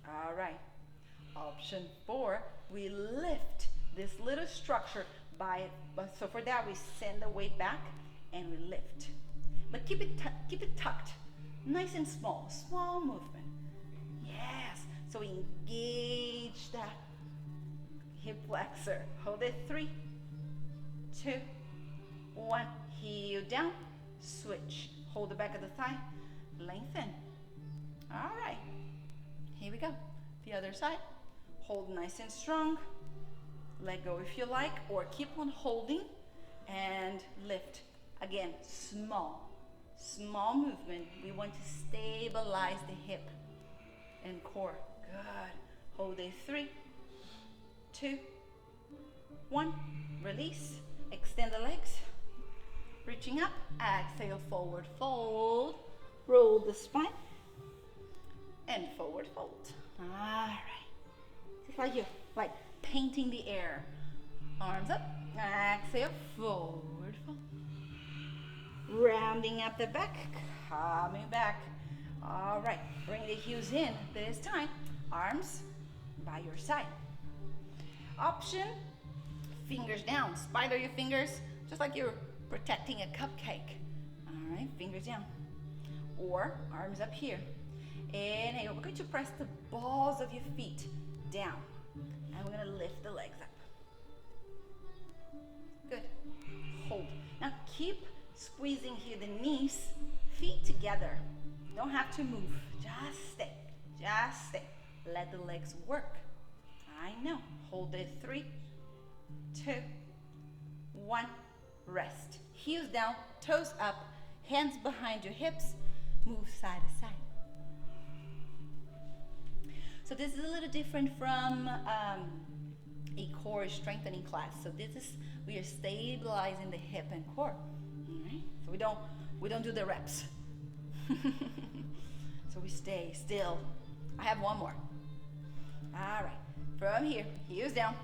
All right. Option four, we lift this little structure so for that we send the weight back and we lift. But keep it tucked, nice and small movement. Yes, so we engage that hip flexor. Hold it, 3, 2, 1, heel down, switch. Hold the back of the thigh, lengthen. All right, here we go. The other side, hold nice and strong. Let go if you like, or keep on holding and lift. Again, small movement. We want to stabilize the hip and core. Good. Hold it, 3, 2, 1. Release. Extend the legs. Reaching up. Exhale, forward fold. Roll the spine. And forward fold. All right. Just like you're like painting the air. Arms up. Exhale, forward fold. Rounding up the back. Coming back. All right. Bring the heels in. This time, arms by your side. Option, fingers down. Spider your fingers, just like you're protecting a cupcake. All right, fingers down. Or arms up here. Inhale, we're going to press the balls of your feet down. And we're gonna lift the legs up. Good, hold. Now keep squeezing here the knees, feet together. Don't have to move, just stay. Let the legs work. I know, hold it, 3, 2, 1, rest. Heels down, toes up, hands behind your hips, move side to side. So this is a little different from a core strengthening class. So we are stabilizing the hip and core. All right? So we don't do the reps. So we stay still. I have one more. All right, from here, heels down,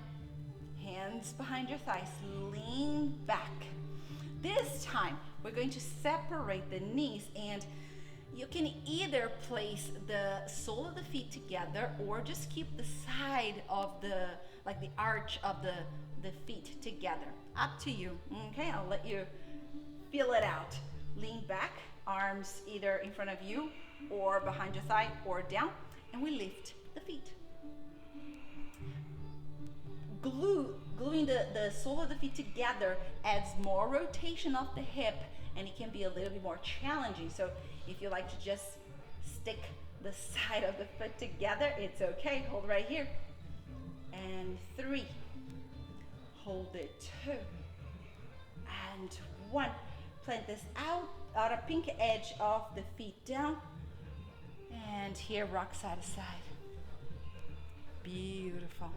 hands behind your thighs, lean back. This time, we're going to separate the knees, and you can either place the sole of the feet together or just keep the side of the arch of the feet together. Up to you, okay? I'll let you feel it out. Lean back, arms either in front of you or behind your thigh or down, and we lift the feet. Gluing the sole of the feet together adds more rotation of the hip, and it can be a little bit more challenging. So if you like to just stick the side of the foot together, it's okay. Hold right here. And 3. Hold it, 2. And 1. Plant this outer pink edge of the feet down. And here, rock side to side. Beautiful.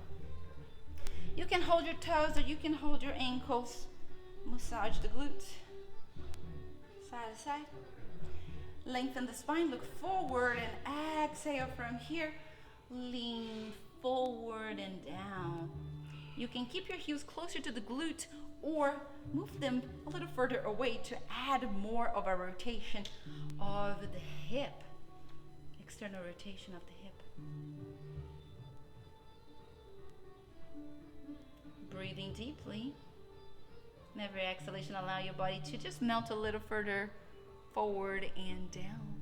You can hold your toes or you can hold your ankles. Massage the glutes. Side to side. Lengthen the spine, look forward and exhale from here. Lean forward and down. You can keep your heels closer to the glute or move them a little further away to add more of a rotation of the hip. External rotation of the hip. Breathing deeply. And every exhalation, allow your body to just melt a little further forward and down.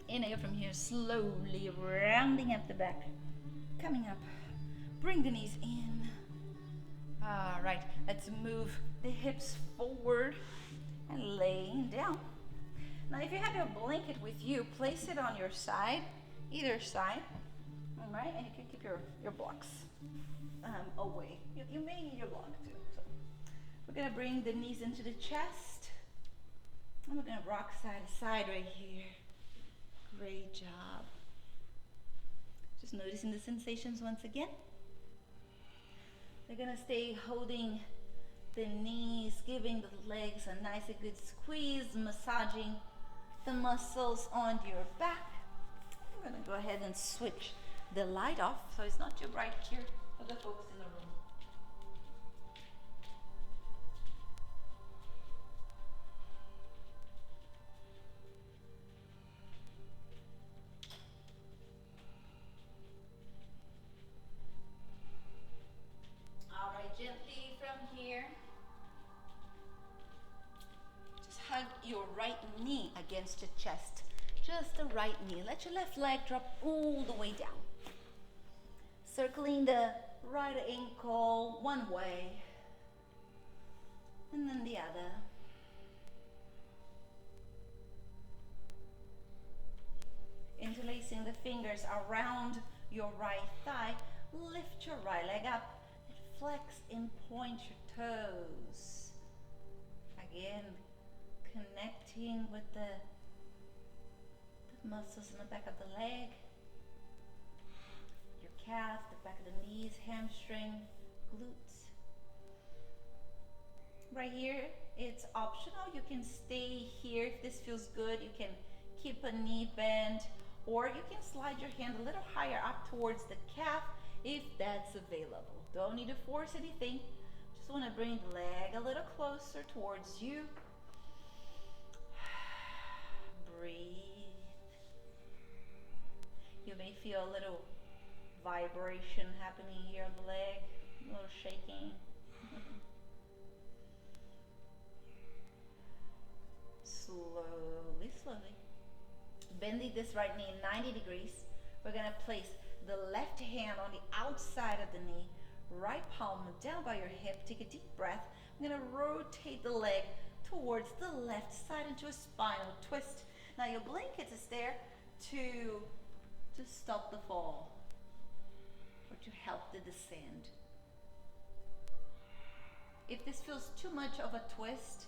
Inhale from here, slowly rounding up the back. Coming up. Bring the knees in. All right, let's move the hips forward and laying down. Now, if you have your blanket with you, place it on your side, either side. All right, and you can keep your blocks away. You may need your block too. So we're gonna bring the knees into the chest, and we're gonna rock side to side right here. Great job. Just noticing the sensations once again. They're gonna stay holding the knees, giving the legs a nice and good squeeze, massaging the muscles on your back. I'm gonna go ahead and switch the light off so it's not too bright here for the folks in the room. your right knee against your chest. Just the right knee. Let your left leg drop all the way down. Circling the right ankle one way and then the other. Interlacing the fingers around your right thigh. Lift your right leg up. Flex and point your toes. Again, connecting with the muscles in the back of the leg, your calf, the back of the knees, hamstring, glutes. Right here, it's optional. You can stay here if this feels good. You can keep a knee bend, or you can slide your hand a little higher up towards the calf if that's available. Don't need to force anything. Just want to bring the leg a little closer towards you. Breathe. You may feel a little vibration happening here on the leg, a little shaking. Slowly, slowly. Bending this right knee 90 degrees. We're going to place the left hand on the outside of the knee, right palm down by your hip. Take a deep breath. I'm going to rotate the leg towards the left side into a spinal twist. Now your blanket is there to stop the fall or to help the descent. If this feels too much of a twist,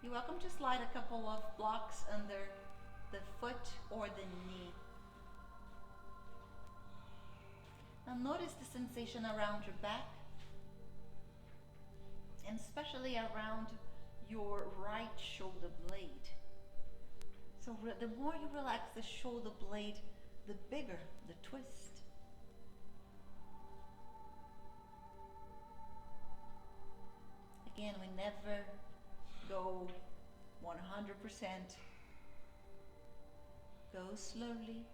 you're welcome to slide a couple of blocks under the foot or the knee. Now notice the sensation around your back, and especially around your right shoulder blade. So the more you relax the shoulder blade, the bigger the twist. Again, we never go 100%. Go slowly.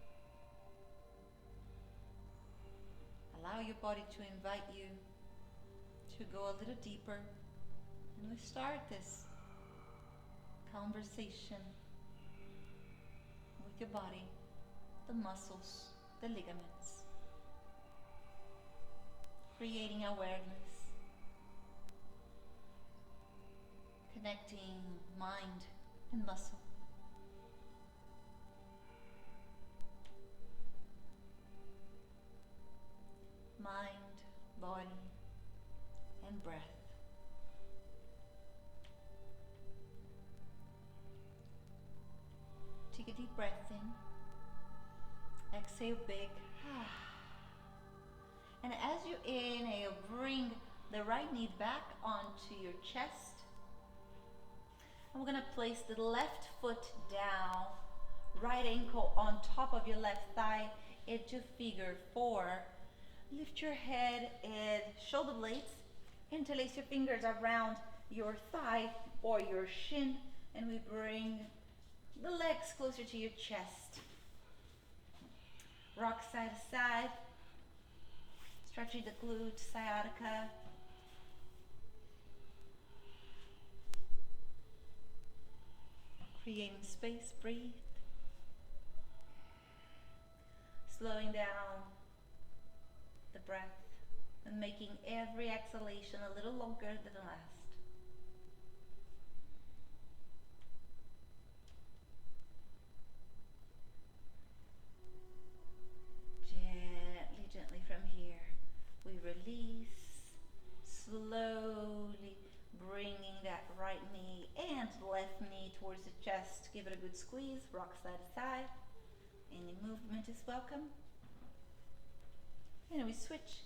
Allow your body to invite you to go a little deeper. And we start this conversation with your body, the muscles, the ligaments, creating awareness, connecting mind and muscle. Mind, body, and breath. Take a deep breath in. Exhale big. And as you inhale, bring the right knee back onto your chest. And we're going to place the left foot down, right ankle on top of your left thigh into figure 4. Lift your head and shoulder blades. Interlace your fingers around your thigh or your shin, and we bring the legs closer to your chest. Rock side to side, stretching the glute, sciatica. Creating space, breathe. Slowing down the breath and making every exhalation a little longer than the last. Gently, gently from here, we release, slowly bringing that right knee and left knee towards the chest. Give it a good squeeze, rock side to side. Any movement is welcome. And we switch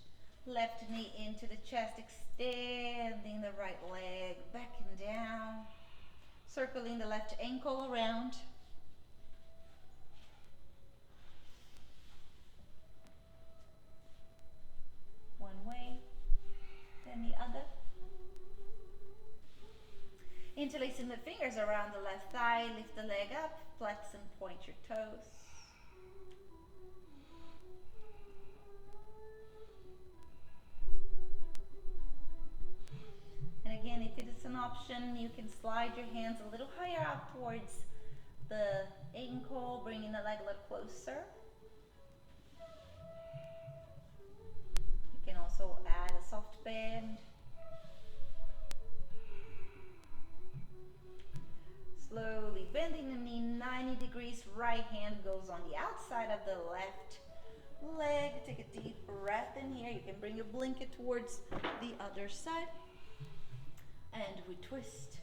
left knee into the chest, extending the right leg back and down, circling the left ankle around. One way, then the other. Interlacing the fingers around the left thigh, lift the leg up, flex and point your toes. And again, if it is it's an option. You can slide your hands a little higher out towards the ankle, bringing the leg a little closer. You can also add a soft bend. Slowly bending the knee 90 degrees. Right hand goes on the outside of the left leg. Take a deep breath in here. You can bring your blanket towards the other side. And we twist.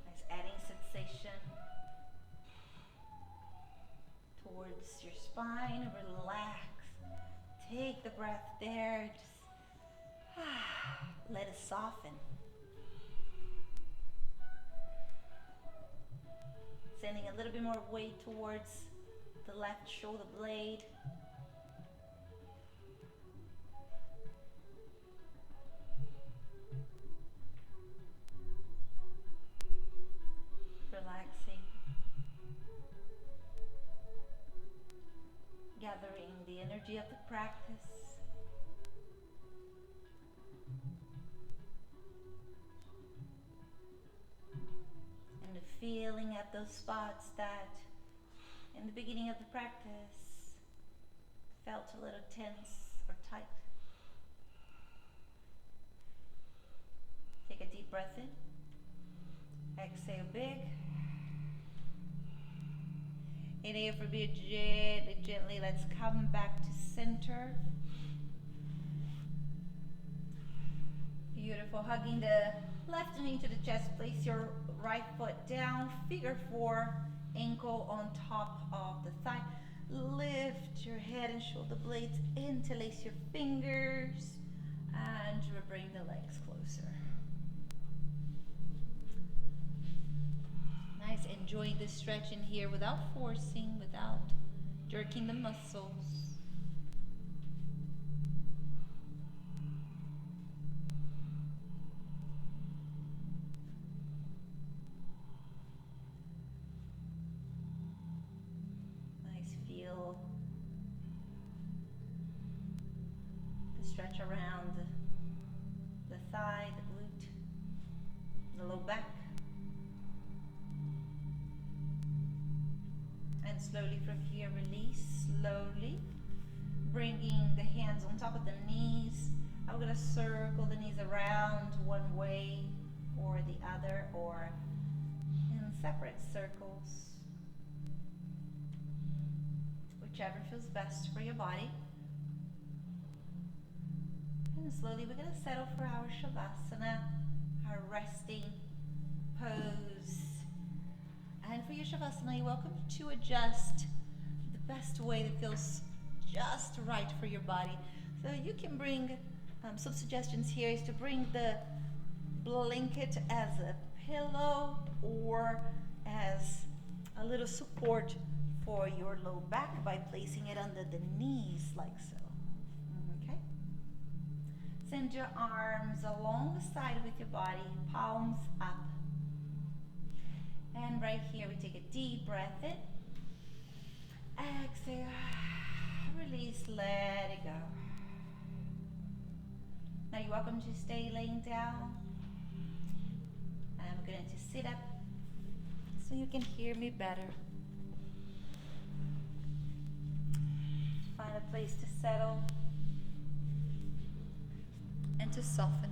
Nice adding sensation towards your spine. Relax. Take the breath there. Just let it soften. Sending a little bit more weight towards the left shoulder blade. Relaxing. Gathering the energy of the practice. And feeling at those spots that in the beginning of the practice felt a little tense or tight. Take a deep breath in. Exhale big. Inhale for me gently. Let's come back to center. Beautiful. Hugging the left knee to the chest. Place your right foot down. Figure 4. Ankle on top of the thigh. Lift your head and shoulder blades. Interlace your fingers. And bring the legs closer. Nice. Enjoying this stretch in here without forcing, without jerking the muscles. Nice. Feel the stretch around the thigh, the glute, the low back. And slowly from here, release slowly, bringing the hands on top of the knees. I'm going to circle the knees around one way or the other, or in separate circles, whichever feels best for your body. And slowly we're going to settle for our Shavasana, our resting pose. And for your Shavasana, you're welcome to adjust the best way that feels just right for your body. So you can bring, some suggestions here is to bring the blanket as a pillow or as a little support for your low back by placing it under the knees like so. Okay? Send your arms along the side with your body, palms up. And right here, we take a deep breath in. Exhale. Release. Let it go. Now you're welcome to stay laying down. I'm going to sit up so you can hear me better. Find a place to settle and to soften.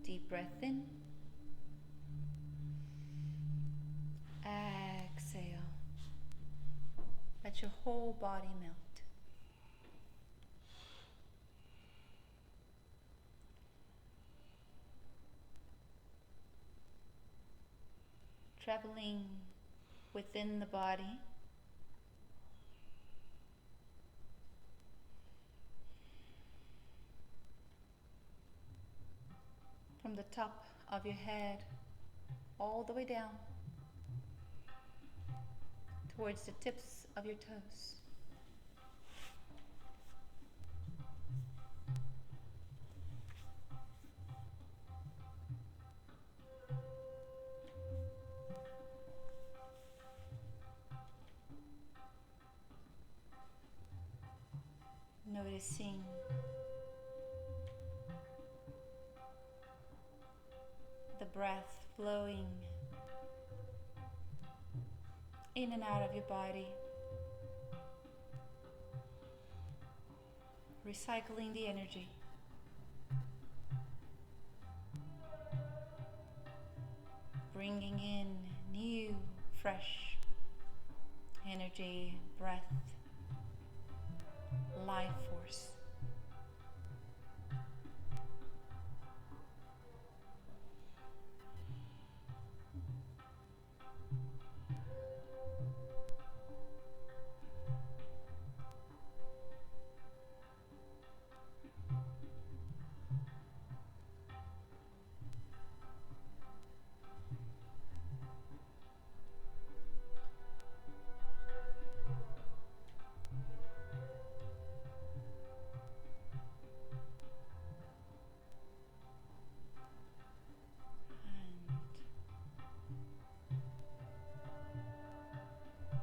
Deep breath in. Exhale. Let your whole body melt. Traveling within the body. From the top of your head all the way down towards the tips of your toes. noticing the breath flowing in and out of your body, recycling the energy. Bringing in new, fresh energy, breath, life force.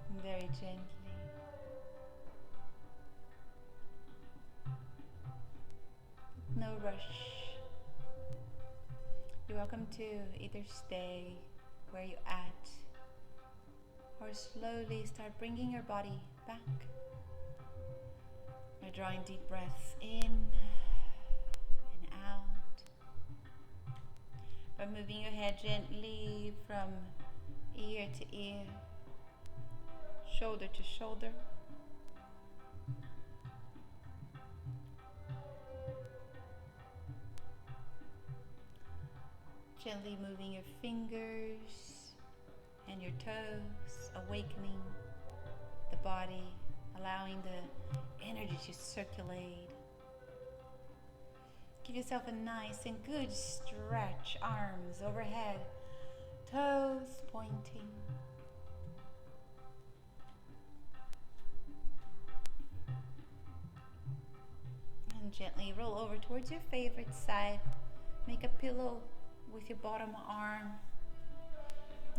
And very gently, no rush. You're welcome to either stay where you're at or slowly start bringing your body back. You're drawing deep breaths in and out. By moving your head gently from ear to ear, shoulder to shoulder. Gently moving your fingers and your toes, awakening the body, allowing the energy to circulate. Give yourself a nice and good stretch, arms overhead, toes pointing. And gently roll over towards your favorite side. Make a pillow with your bottom arm.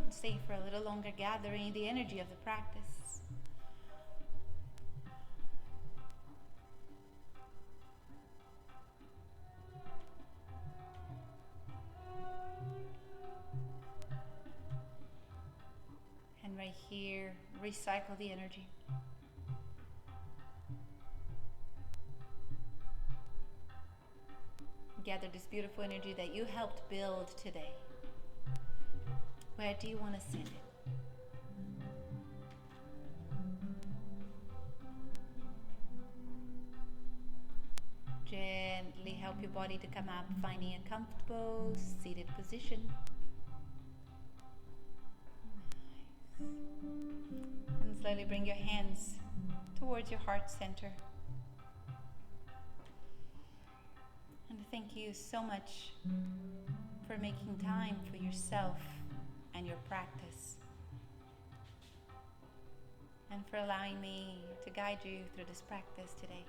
And stay for a little longer, gathering the energy of the practice. And right here, recycle the energy. Gather this beautiful energy that you helped build today. Where do you want to send it? Gently help your body to come up, finding a comfortable seated position. Nice. And slowly bring your hands towards your heart center. And thank you so much for making time for yourself and your practice, and for allowing me to guide you through this practice today.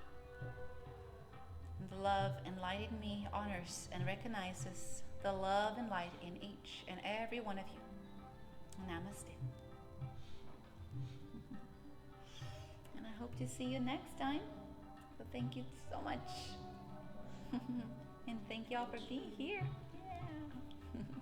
And the love and light in me honors and recognizes the love and light in each and every one of you. Namaste. And I hope to see you next time. So thank you so much. And thank you all for being here. Yeah.